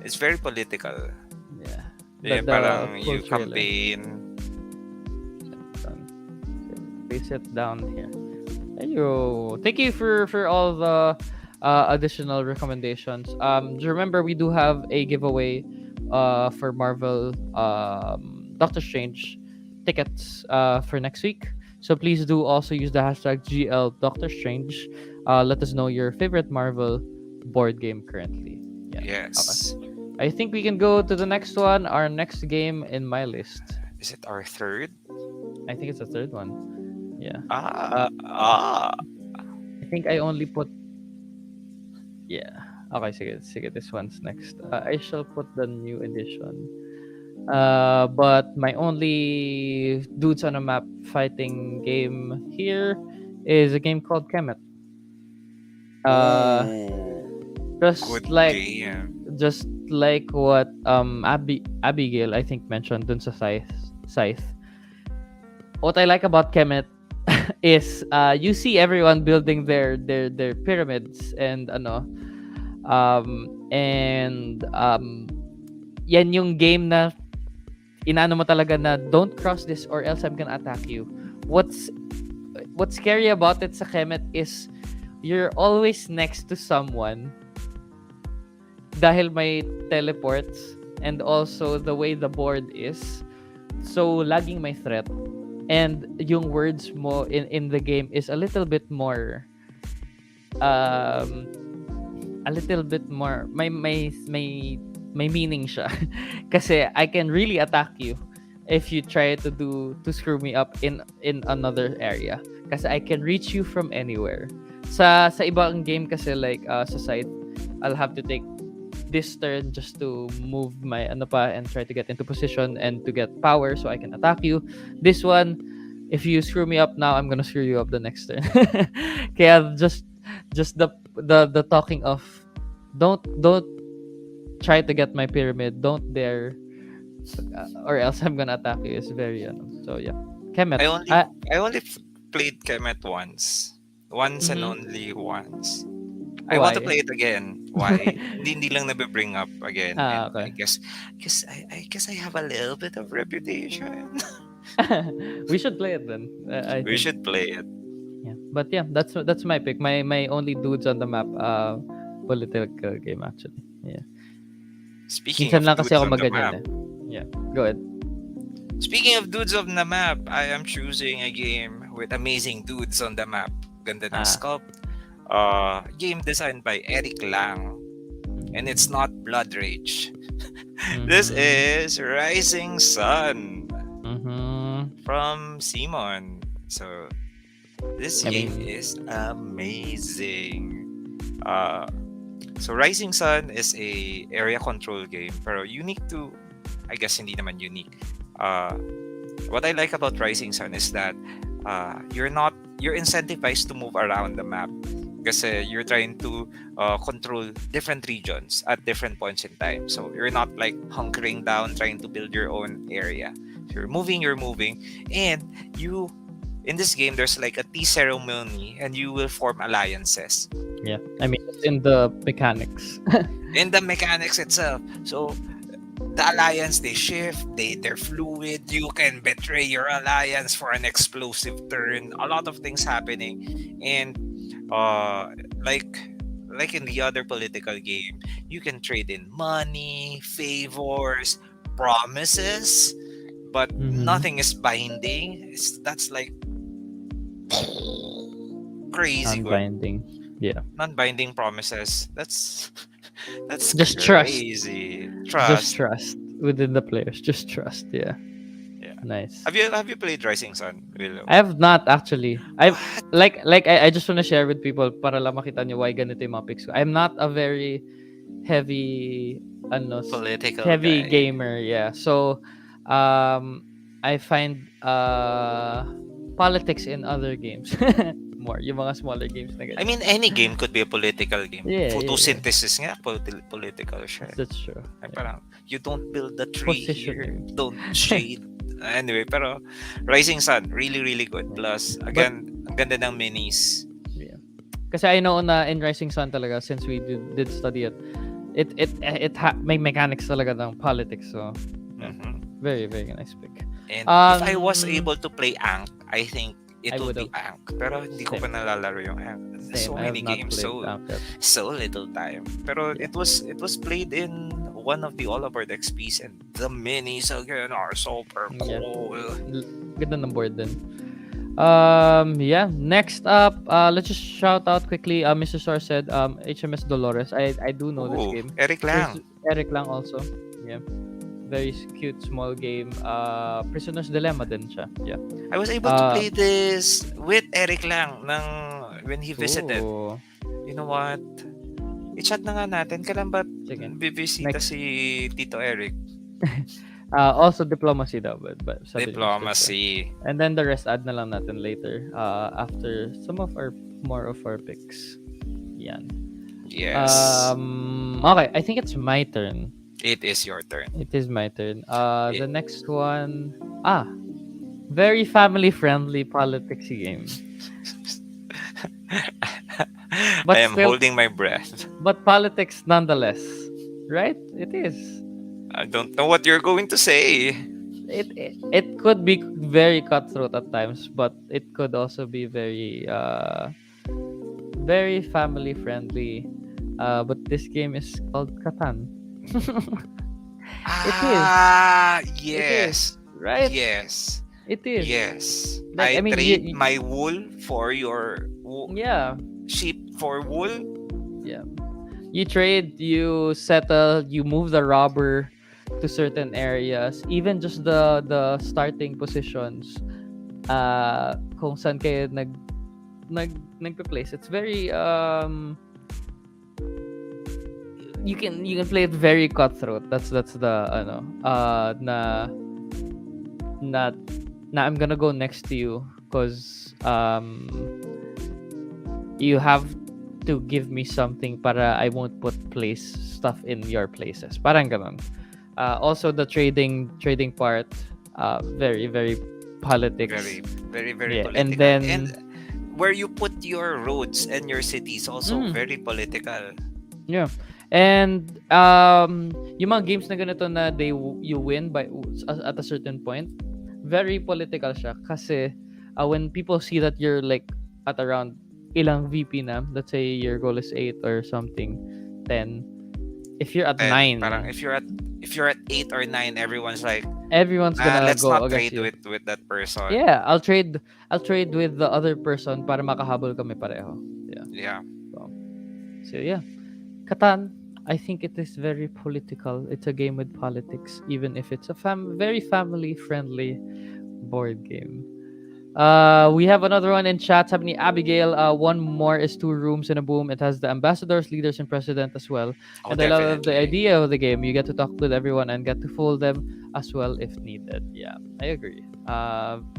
It's very political. Yeah. Yeah, parang you trailer. campaign. Place it down here. There you go. Thank you for all the additional recommendations. Do you remember we do have a giveaway for Marvel Doctor Strange tickets for next week. So please do also use the hashtag GL Doctor Strange. Let us know your favorite Marvel board game currently. Yeah. Yes. Okay. I think we can go to the next one. Our next game in my list. Is it our third? I think it's the third one. Yeah. I I think I only put. Yeah. Okay, sige. This one's next. I shall put the new edition. But my only dudes on a map fighting game here is a game called Kemet. Just like what Abigail I think mentioned dun sa Scythe. What I like about Kemet is you see everyone building their pyramids and yan yung game na inaano mo talaga na don't cross this or else I'm gonna attack you. What's scary about it sa Kemet is you're always next to someone dahil may teleports and also the way the board is, so laging may threat and yung words mo in the game is a little bit more may meaning siya. Kasi I can really attack you if you try to screw me up in another area. Kasi I can reach you from anywhere. Sa ibang game kasi like sa side, I'll have to take this turn just to move my and try to get into position and to get power so I can attack you. This one, if you screw me up now, I'm gonna screw you up the next turn. Kaya just the talking of don't try to get my pyramid, don't dare, or else I'm gonna attack you is very so yeah. Kemet. I only played Kemet once and only once. I want to play it again. Why? Hindi lang nabe-bring up again. Okay. I guess I have a little bit of reputation. We should play it then. We should play it. Yeah. But yeah, that's my pick. My only dudes on the map political game actually. Yeah. Speaking Minsan of lang dudes kasi ako on the maganyan map. Yeah. Go ahead. Speaking of dudes on the map, I am choosing a game with amazing dudes on the map. Ganda ng sculpt. game designed by Eric Lang, and it's not Blood Rage. This Mm-hmm. is Rising Sun Mm-hmm. from Simon. So this I game mean, is amazing. Uh, so Rising Sun is a area control game, pero unique to, I guess hindi naman unique. What I like about Rising Sun is that you're incentivized to move around the map kasi you're trying to control different regions at different points in time. So you're not like hunkering down trying to build your own area. So you're moving, and you in this game there's like a tea ceremony, and you will form alliances yeah. I mean, it's in the mechanics. in the mechanics itself. So the alliance, they shift, they're fluid. You can betray your alliance for an explosive turn. A lot of things happening, and uh like like in the other political game, you can trade in money, favors, promises, but Mm-hmm. nothing is binding. That's like crazy good. Non-binding. Yeah. Non-binding promises. That's Just trust. crazy. Just Trust. trust within the players. Just trust. Yeah. Yeah. Nice. Have you played Rising Sun, I Willow? have not actually. I've What? like I just wanna share with people para lang makita nyo why ganito yung mga picks ko. I'm not a very heavy ano Political heavy guy. gamer, yeah. So I find politics in other games more. Yung mga smaller games na I ganyan. mean, any game could be a political game. Yeah, yeah, yeah. Photosynthesis nga, political siya. That's true. Ay, Yeah. parang, you don't build the tree here, Positioning. don't shade. Anyway, pero Rising Sun, really, really good. Plus, But again, ang ganda ng minis. yeah. Kasi I know na in Rising Sun talaga since we did study may mechanics talaga ng politics, so yeah. Mhm. Very very nice pick. And if I was Um, able to play Ankh, I think it I would be would've. Ankh. Pero hindi ko pa Same. nalalaro yung Ankh. So Same. I have many not games, played Gambit. so little time. Pero Yeah. it was played in one of the all aboard XPs, and the minis again are super Yeah. cool. Ganda ng board din. Yeah. Next up, let's just shout out quickly. Mr. Sor said, HMS Dolores. I do know this Ooh, game. Eric There's Lang. Eric Lang also. Yeah. Very cute small game. Prisoner's Dilemma din siya. Yeah. I was able to Uh, play this with Eric Lang when he visited. Ooh. You know what? I-chat na nga natin. Kailan ba Sige. bibisita Next. si Tito Eric? Also diplomacy daw, but sabi niya, Diplomacy. and then the rest add na lang natin later. After some of our more of our picks. Yan. Yes. Okay, I think it's my turn. It is your turn. It is my turn. It- The next one. Very family friendly politics game. But I am still- holding my breath. But politics nonetheless. Right? It is. I don't know what you're going to say. It could be very cutthroat at times, but it could also be very very family friendly. But this game is called Katan. Yes. Right? Yes. It is. Yes. Like, I I mean, trade you- my wool for your Yeah. sheep for wool. Yeah. You trade, you settle, you move the robber to certain areas, even just the starting positions kung saan kayo nagpe-place. It's very you can play it very cutthroat. That's the na I'm gonna go next to you because you have to give me something para I won't put stuff in your places. Parang ganun. Also the trading part, very very politics. Very, very, very Yeah, political. and then where you put your roads and your cities also Mm. very political. yeah. And yung mga games na ganito na you win by at a certain point, very political siya kasi when people see that you're like at around ilang VP na, let's say your goal is 8 or something, 10. If you're at And 9, parang if you're at 8 or 9, everyone's like, everyone's gonna let's go not against trade you. with that person. Yeah, I'll trade with the other person para makahabol kami pareho. Yeah. Yeah. So yeah, Katan. I think it is very political. It's a game with politics, even if it's a very family friendly board game. We have another one in chat. Sabi ni Abigail, one more is two rooms in a boom. It has the ambassadors, leaders, and president as well. Oh, And I love the definitely. idea of the game. You get to talk with everyone and get to fool them as well if needed. Yeah, I agree.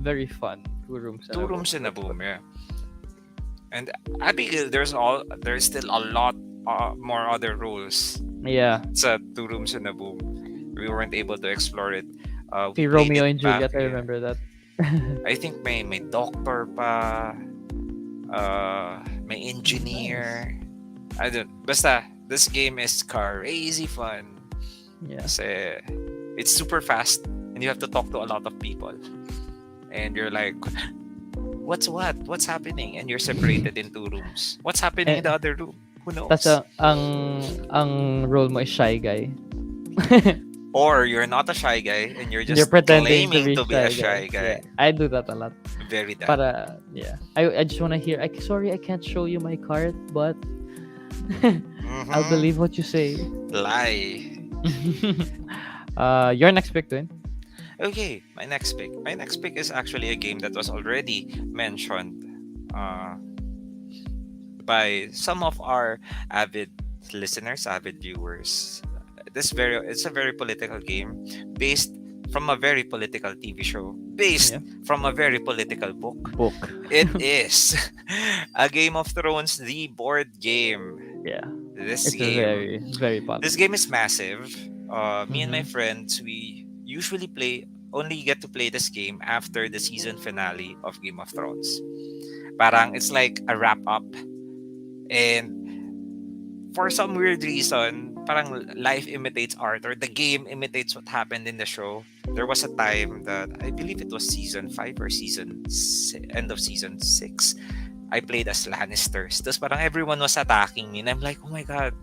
Very fun. Two rooms in Two a boom. rooms in a That's what. boom, yeah. And Abigail, there's still a lot more other rules. Yeah. It's two rooms in a boom. We weren't able to explore it. We See played Romeo it and back. Juliet. I Yeah. remember that. I think may doctor pa, may engineer. I don't. Basta this game is crazy fun. Yeah. Kasi it's super fast and you have to talk to a lot of people. And you're like, what's happening? And you're separated in two rooms. What's happening in the other room? Who That's knows? ang role mo is shy guy. Or you're not a shy guy and you're You're just pretending claiming to to be be a shy shy guy. Yeah, guy. I do that a lot. Very that. Para yeah, I just wanna hear. Sorry, I can't show you my card, but I'll Mhm. believe what you say. Lie. Your next pick, Twin. Okay, my next pick. My next pick is actually a game that was already mentioned by some of our avid listeners, avid viewers. It's a very political game based from a very political TV show, based Yeah. from a very political book. Book. It is a Game of Thrones, the board game. Yeah, This it's game, very popular. this game is massive. Me and my Mhm. friends, we usually only get to play this game after the season finale of Game of Thrones. Parang it's like a wrap up, and for some weird reason, parang life imitates art, or the game imitates what happened in the show. There was a time that I believe it was season 5 or end of season 6. I played as Lannisters. Tapos parang everyone was attacking me. And I'm like, oh my God.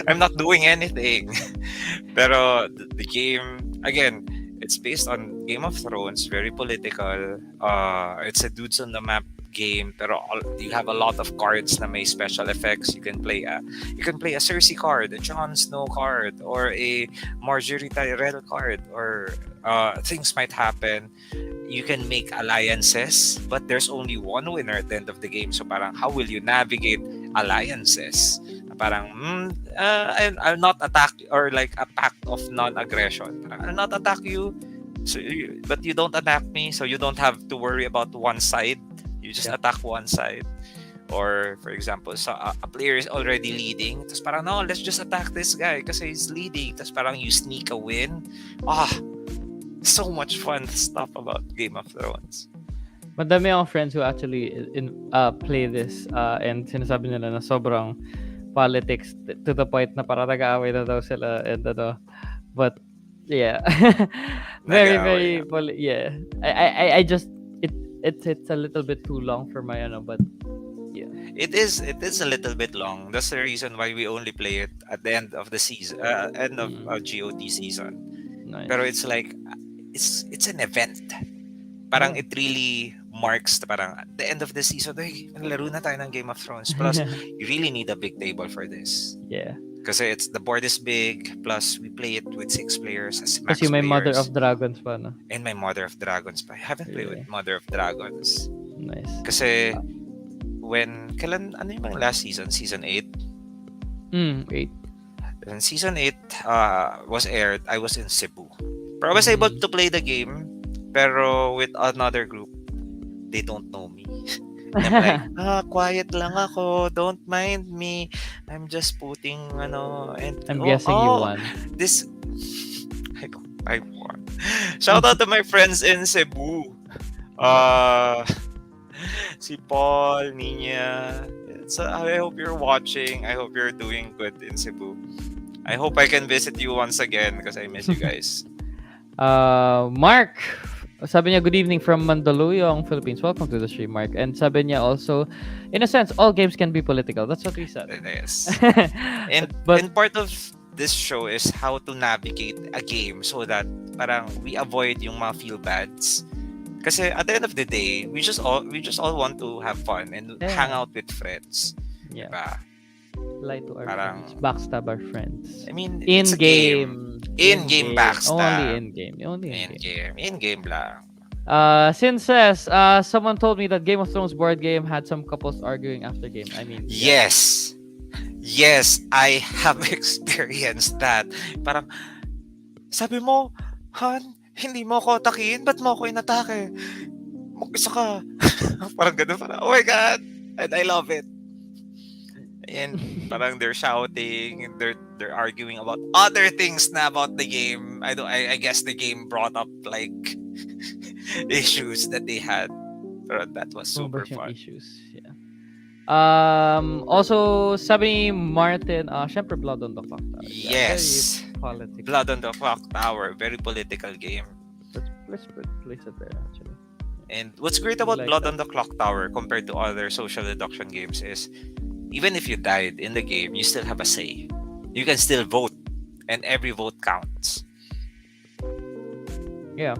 I'm not doing anything. Pero the game, again, it's based on Game of Thrones, very political. It's a dudes on the map game, pero you have a lot of cards na may special effects. You can play a Cersei card, a Jon Snow card, or a Marjorie Tyrell card, or things might happen. You can make alliances, but there's only one winner at the end of the game. So parang how will you navigate alliances? Parang I'll not attack, or like a pact of non-aggression. Parang, I'll not attack you, but you don't attack me, so you don't have to worry about one side. You just Yeah. attack one side. Or for example, so a player is already leading, tapos parang no, let's just attack this guy kasi he's leading. Tapos parang you sneak a win. So much fun stuff about Game of Thrones. Madami akong friends who actually play this and sinasabi nila na sobrang politics to the point na para nag-aaway na daw sila and but yeah. very Nag-aaway. yeah. I just it's a little bit too long for my but yeah. It is a little bit long. That's the reason why we only play it at the end of the season, end of GOT season. Nice. Pero it's like it's an event. Parang it really marks parang at the end of the season, hey, laro na tayo ng Game of Thrones. Plus, you really need a big table for this. Yeah. Kasi the board is big, plus we play it with 6 players as max Kasi may Mother players. of Dragons pa, no? And my Mother of Dragons pa. I haven't played with Mother of Dragons. Nice. Kasi ano yung mga last season? Season 8? 8. When season 8 was aired, I was in Cebu. Pero I was able to play the game, pero with another group, they don't know me. And I'm like, quiet lang ako, don't mind me. I'm just putting, and I'm guessing you won. This, I won. Shout out to my friends in Cebu. Si Paul, Nina. So I hope you're watching. I hope you're doing good in Cebu. I hope I can visit you once again because I miss you guys. Mark, sabi niya, good evening from Mandaluyong, Philippines. Welcome to the stream, Mark. And sabi niya also, in a sense, all games can be political. That's what we said. Yes. But and part of this show is how to navigate a game so that parang we avoid yung mga feel bads. Kasi at the end of the day, we just all want to have fun and hang out with friends. Yeah. Diba? Lie to our Parang- friends. Backstab our friends. I mean, it's a game. In-game. In-game backstab. Only in-game. Only in-game. In-game. In-game lang. Sin says, someone told me that Game of Thrones board game had some couples arguing after game. I mean, yeah. Yes, I have experienced that. Parang, sabi mo, Han, hindi mo ako atakihin, ba't mo ako inatake? Mag-isa ka. Parang ganun, parang, oh my God! And I love it. And parang they're shouting, they're arguing about other things na about the game. I guess the game brought up like issues that they had. Pero that was super fun. Issues, yeah. Also, sabi ni Martin, syempre Blood on the Clock Tower. Yes. Very politics. Blood on the Clock Tower, very political game. Let's place it there, actually. And what's great about Like Blood that. on the Clock Tower compared to other social deduction games is even if you died in the game, you still have a say. You can still vote, and every vote counts. Yeah.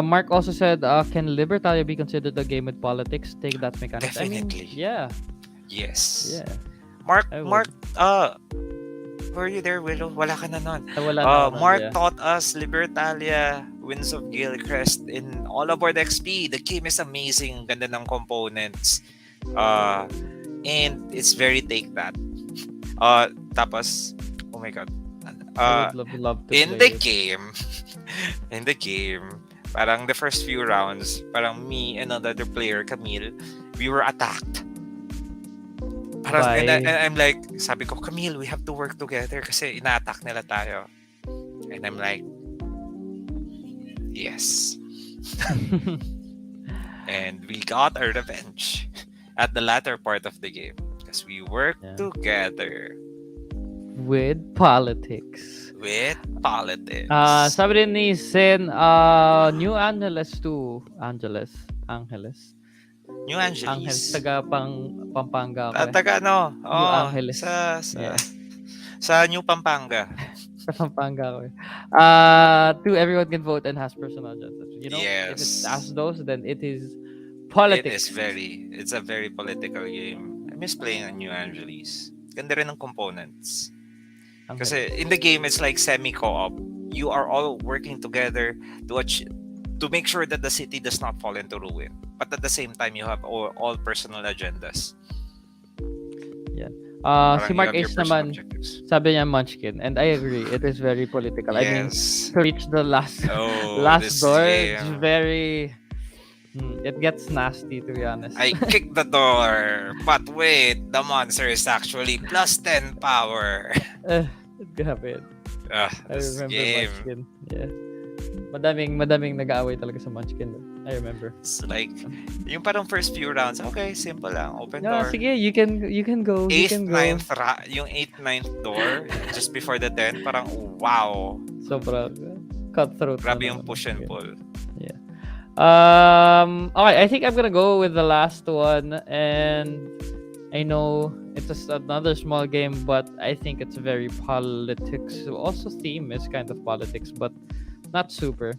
Mark also said, can Libertaria be considered a game with politics? Take that mechanic. Definitely. Yeah. Yes. Yeah. Mark, I would. Mark, were you there, Willow? Wala ka na nun. Wala na ako, Mark yeah. taught us Libertalia, Winds of Gilcrest in All Aboard XP. The game is amazing. Ganda ng components. And it's very take that. Tapos, oh my God. I would love to In play the it. game, parang the first few rounds, parang me and another player, Camille, we were attacked. Parang, By- and I'm like, sabi ko, Camille, we have to work together kasi ina-attack nila tayo. And I'm like, yes. And we got our revenge at the latter part of the game because we worked Yeah. together With politics. with politics. Sabi din ni Sin, New Angeles to Angeles. New Angeles, Angeles. taga Pampanga ako. Taga ano? New Angeles. Yeah. Sa New Pampanga. Sa Pampanga ako. To everyone can vote and has personal agendas. You know, if Yes. it's as those, then it is It politics. is it's a very political game. I miss playing on New Angeles. Ganda rin ng components. Kasi in the game, it's like semi-co-op. You are all working together to make sure that the city does not fall into ruin. But at the same time, you have all personal agendas. Si Parang Mark you have your H personal naman, objectives. sabi niya Munchkin. And I agree, it is very political. I mean, Yes. to reach the last Oh, last this door, game. it's very... it gets nasty, to be honest. I kicked the door. But wait, the monster is actually plus 10 power. Grabe yun. I This remember game. Munchkin. Yeah. Madaming nag-aaway talaga sa Munchkin. I remember. It's like, yung parang first few rounds, okay, simple lang. Open Yeah, door. sige, you can go. You 8th, can go. 9th, yung 8th, 9th door, just before the 10th, parang wow. Sobra cutthroat. Grabe na yung naman. push and Yeah. pull. Okay, I think I'm gonna go with the last one, and I know it's just another small game, but I think it's very politics. Also, theme is kind of politics, but not super.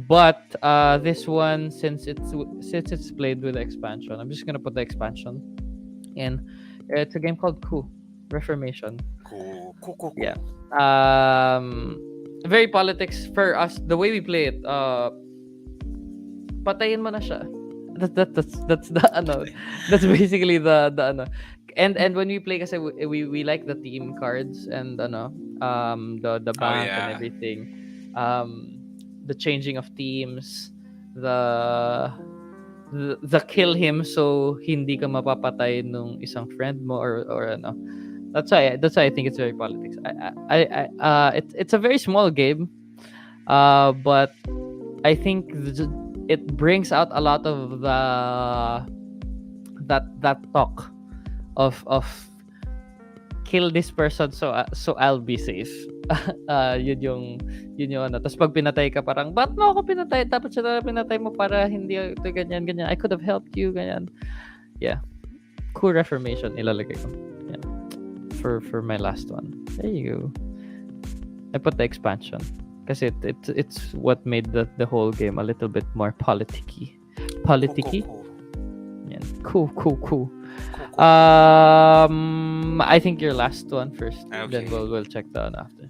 But this one, since it's played with the expansion, I'm just gonna put the expansion in. It's a game called Reformation. Cool. Yeah. Very politics for us. The way we play it, patayin mo na siya. That's the ano. That's basically the ano. And when we play kasi we like the team cards and ano the bank yeah. and everything. The changing of teams, the kill him so hindi ka mapapatay nung isang friend mo or ano. That's why I think it's very politics. It's a very small game, but I think it brings out a lot of that talk of kill this person so I'll be safe. Yun yung ano. Tapos pag pinatay ka parang, ba't mo ako pinatay? Dapat siya pinatay mo para hindi ito ganyan. I could have helped you, ganyan. Yeah. Cool Reformation ilalagay ko. Yeah. For my last one. There you go. I put the expansion. Kasi it's what made the whole game a little bit more politicky. Politicky? Cool. Yeah. Cool. Cool. I think your last one first. Then Okay. we'll check that after.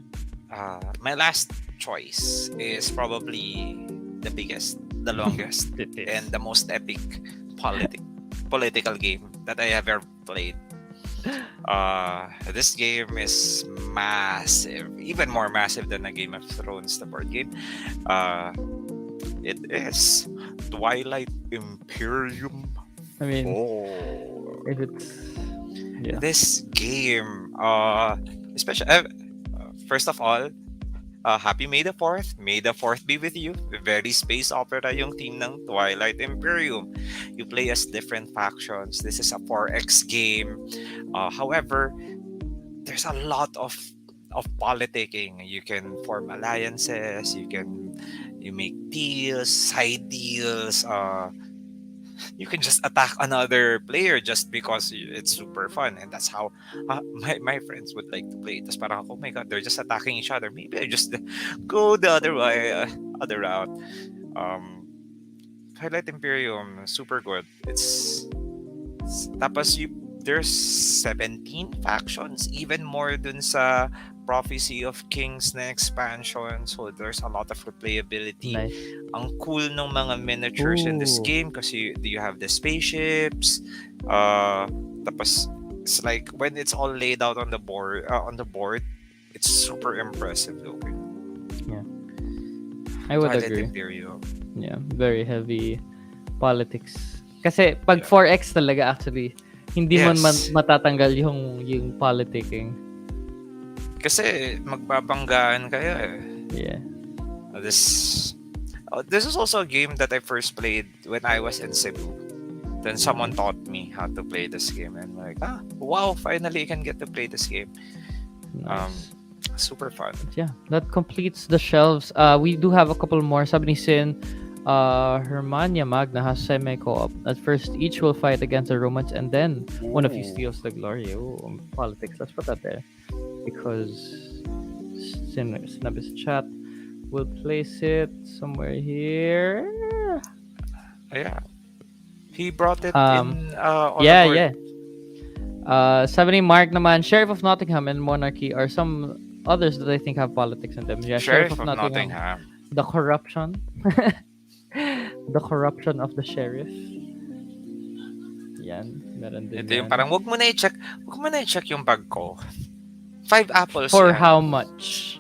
My last choice is probably the biggest, the longest, It is. and the most epic political game that I have ever played. This game is massive, even more massive than a Game of Thrones, the board game. Uh, it is Twilight Imperium. I mean, Oh, if it's yeah, this game, especially first of all, happy May the 4th. May the 4th be with you. Very space opera yung team ng Twilight Imperium. You play as different factions. This is a 4X game. However, there's a lot of politicking. You can form alliances. You make deals, side deals. You can just attack another player just because it's super fun, and that's how my friends would like to play. Tapos parang, oh my god, they're just attacking each other. Maybe I just go the other way, other route. Twilight Imperium, super good. Tapos there's 17 factions, even more dun sa Prophecy of Kings na expansion. So there's a lot of replayability. nice. Ang cool ng mga miniatures in this Ooh. game kasi you have the spaceships. Tapos it's like when it's all laid out on the board, it's super impressive looking. I would Twilight agree. Imperium. Yeah, very heavy politics. Kasi pag Yeah. 4X talaga actually, hindi Yes. man matatanggal yung politicking. Kasi magbabanggaan kayo eh. Yeah. This is also a game that I first played when I was in Cebu. Then someone taught me how to play this game, and I'm like, wow, finally I can get to play this game. Nice. Super fun. Yeah, that completes the shelves. We do have a couple more. Sabi ni Sin, Hermania Magna has semi-co-op. At first, each will fight against the Romans, and then one of you steals the glory. Oh, politics. Let's put that there. Because Snubby's chat will place it somewhere here. Yeah. He brought it Um, in on Yeah, the board. yeah. 70 Mark naman, Sheriff of Nottingham and Monarchy are some others that I think have politics in them. Yeah, Sheriff of Nottingham. The corruption. The corruption of the sheriff. Yan, meron din Ito yung yan. parang wag mo na i-check yung bag ko. 5 apples For yan. how much?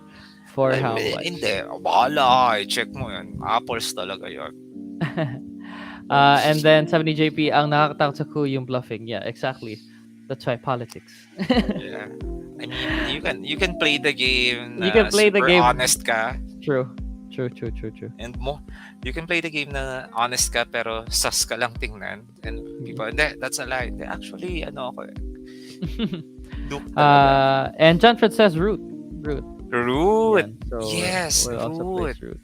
For how much? Hindi, bahala, i-check mo yan. Apples talaga yan. And then 70 JP, ang nakakatakot sa coup yung bluffing. Yeah, exactly. That's why politics. Yeah. I mean, you can play the game na You can play the super game. honest ka. True. And you can play the game na honest ka pero sus ka lang tingnan. And people, hindi, that's a lie. Hindi, actually, ano ako eh. Duke talaga. And John Fred says root. Root. Yan. So, Yes, we'll also root. place root.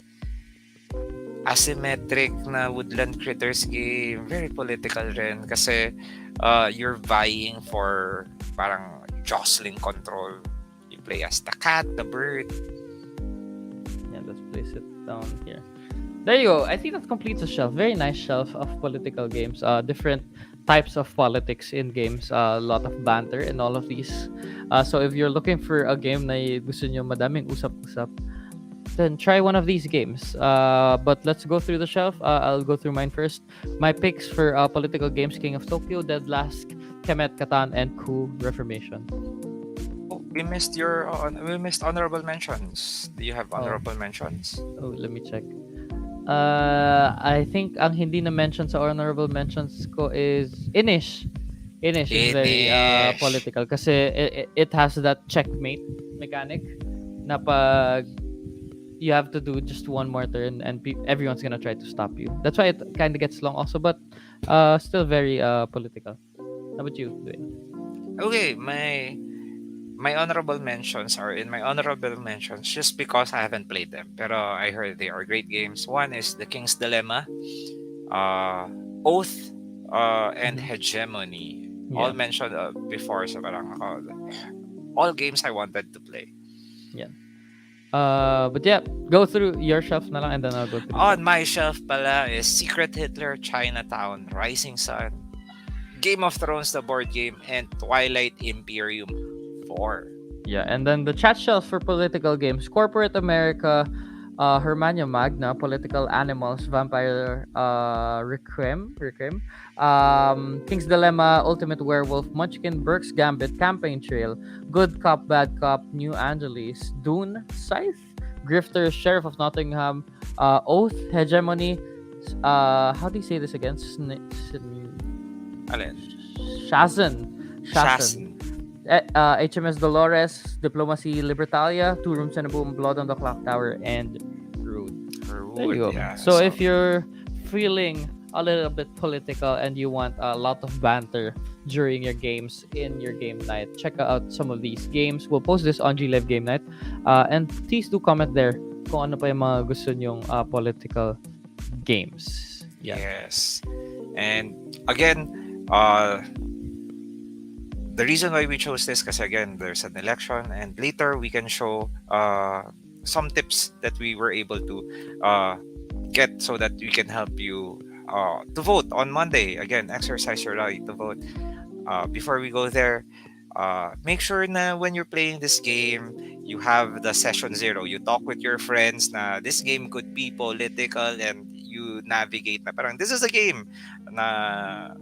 Asymmetric na woodland critters game. Very political rin. Kasi you're vying for parang jostling control. You play as the cat, the bird. Yeah, let's place it down here. There you go. I think that completes the shelf. Very nice shelf of political games. Different types of politics in games. A lot of banter in all of these. So if you're looking for a game na gusto nyo madaming usap-usap, then try one of these games. But let's go through the shelf. I'll go through mine first. My picks for political games: King of Tokyo, Dead Last, Kemet, Katan, and Coup Reformation. Oh, we missed honorable mentions. Do you have honorable mentions? Oh, let me check. I think ang hindi na mention sa honorable mentions ko is Inish. Inish is very Inish. political kasi it has that checkmate mechanic na pag you have to do just one more turn and everyone's gonna try to stop you. That's why it kind of gets long also, but still very political. How about you, Dwayne? Okay, my honorable mentions are in my honorable mentions just because I haven't played them. Pero I heard they are great games. One is The King's Dilemma, Oath, and Hegemony. Yeah. All mentioned before. So parang all games I wanted to play. But yeah, go through your shelf na lang and then I'll go through. On my shelf pala is Secret Hitler, Chinatown, Rising Sun. Game of Thrones, the board game, and Twilight Imperium 4. Yeah, and then the chat shelf for political games: Corporate America, Hermania Magna, Political Animals, Vampire, Requiem, King's Dilemma, Ultimate Werewolf, Munchkin, Burke's Gambit, Campaign Trail, Good Cop, Bad Cop, New Angeles, Dune, Scythe, Grifter, Sheriff of Nottingham, Oath, Hegemony. How do you say this again? Alin? Shazan. Shazan. HMS Dolores, Diplomacy, Libertaria, Two Rooms and a Boom, Blood on the Clock Tower, and Root. There you go. Yeah, so if you're feeling a little bit political and you want a lot of banter during your games in your game night, check out some of these games. We'll post this on G Live Game Night. And please do comment there kung ano pa yung mga gusto nyong political games. Yeah. Yes. And again, the reason why we chose this, because again, there's an election, and later we can show some tips that we were able to get so that we can help you to vote on Monday. Again, exercise your right to vote. Before we go there, make sure na when you're playing this game, you have the session 0. You talk with your friends na this game could be political, and you navigate na parang this is a game na,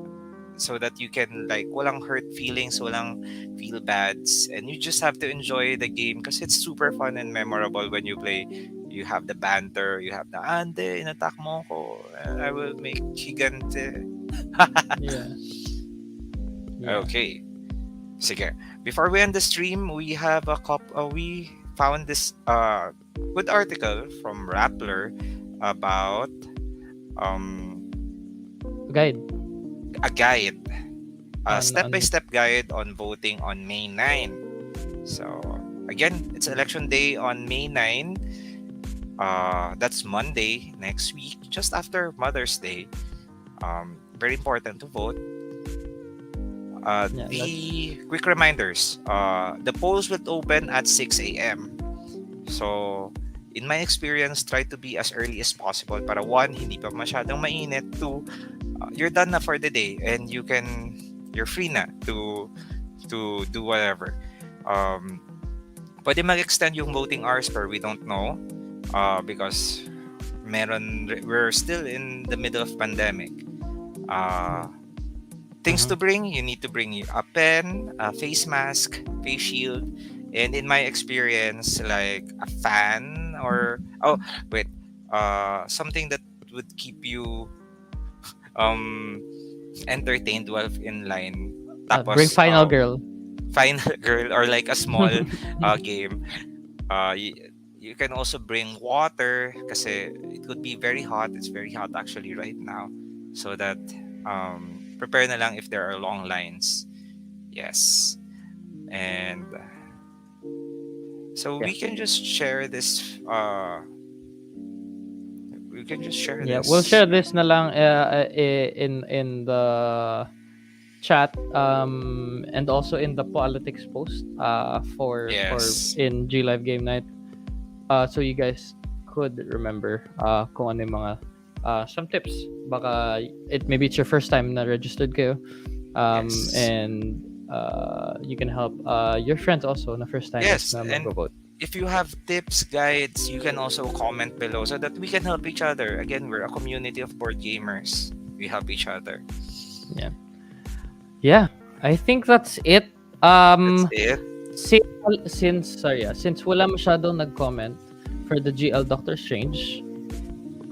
so that you can like walang hurt feelings, walang feel bads, and you just have to enjoy the game because it's super fun and memorable when you play. You have the banter, you have the ande, inatak mo ko, I will make gigante. Yeah. Okay. Sige. Before we end the stream, we have we found this good article from Rappler about Guide. a guide, a On- step-by-step guide on voting on May 9. So again, it's election day on May 9. That's Monday next week, just after Mother's Day. Very important to vote. The quick reminders: the polls will open at 6 a.m. So, in my experience, try to be as early as possible para one, hindi pa masyadong mainit. Two, you're done na for the day and you're free na to do whatever. Pwede mag-extend yung voting hours, but we don't know because we're still in the middle of pandemic. Things to bring: you need to bring a pen, a face mask, face shield, and in my experience, like a fan or something that would keep you entertained while in line. Tapos, Bring Final Girl. Final Girl, or like a small game. You can also bring water kasi it could be very hot. It's very hot actually right now. So that prepare na lang if there are long lines. Yes. And so we can just share this Yeah, we'll share this na lang in the chat and also in the politics post for in G Live Game Night, so you guys could remember kung ano yung mga some tips. Baka maybe it's your first time na registered kayo, and you can help your friends also na first time na mag-vote. If you have tips, guides, you can also comment below so that we can help each other. Again, we're a community of board gamers. We help each other. Yeah, I think that's it. That's it. Since wala masyadong nag-comment for the GL Doctor Strange,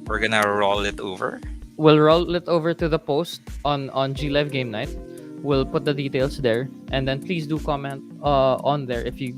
we're gonna roll it over. We'll roll it over to the post on G Live Game Night. We'll put the details there, and then please do comment on there if you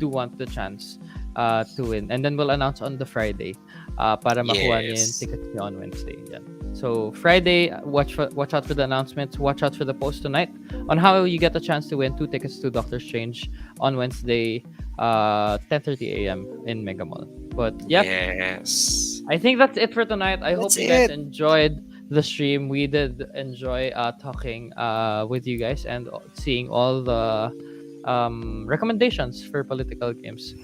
do want the chance to win, and then we'll announce on the Friday para makuha niyo yung tickets niyo on Wednesday. Yeah. So Friday, watch out for the announcements. Watch out for the post tonight on how you get the chance to win 2 tickets to Doctor Strange on Wednesday, 10:30 a.m. in Mega Mall. But yes, I think that's it for tonight. I hope you guys enjoyed the stream. We did enjoy talking with you guys and seeing all the recommendations for political games.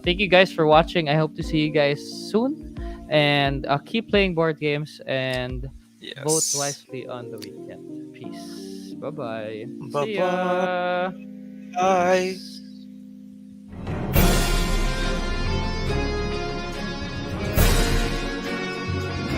Thank you guys for watching. I hope to see you guys soon, and keep playing board games and vote wisely on the weekend. Peace. Bye bye. See Bye-bye. ya. Bye.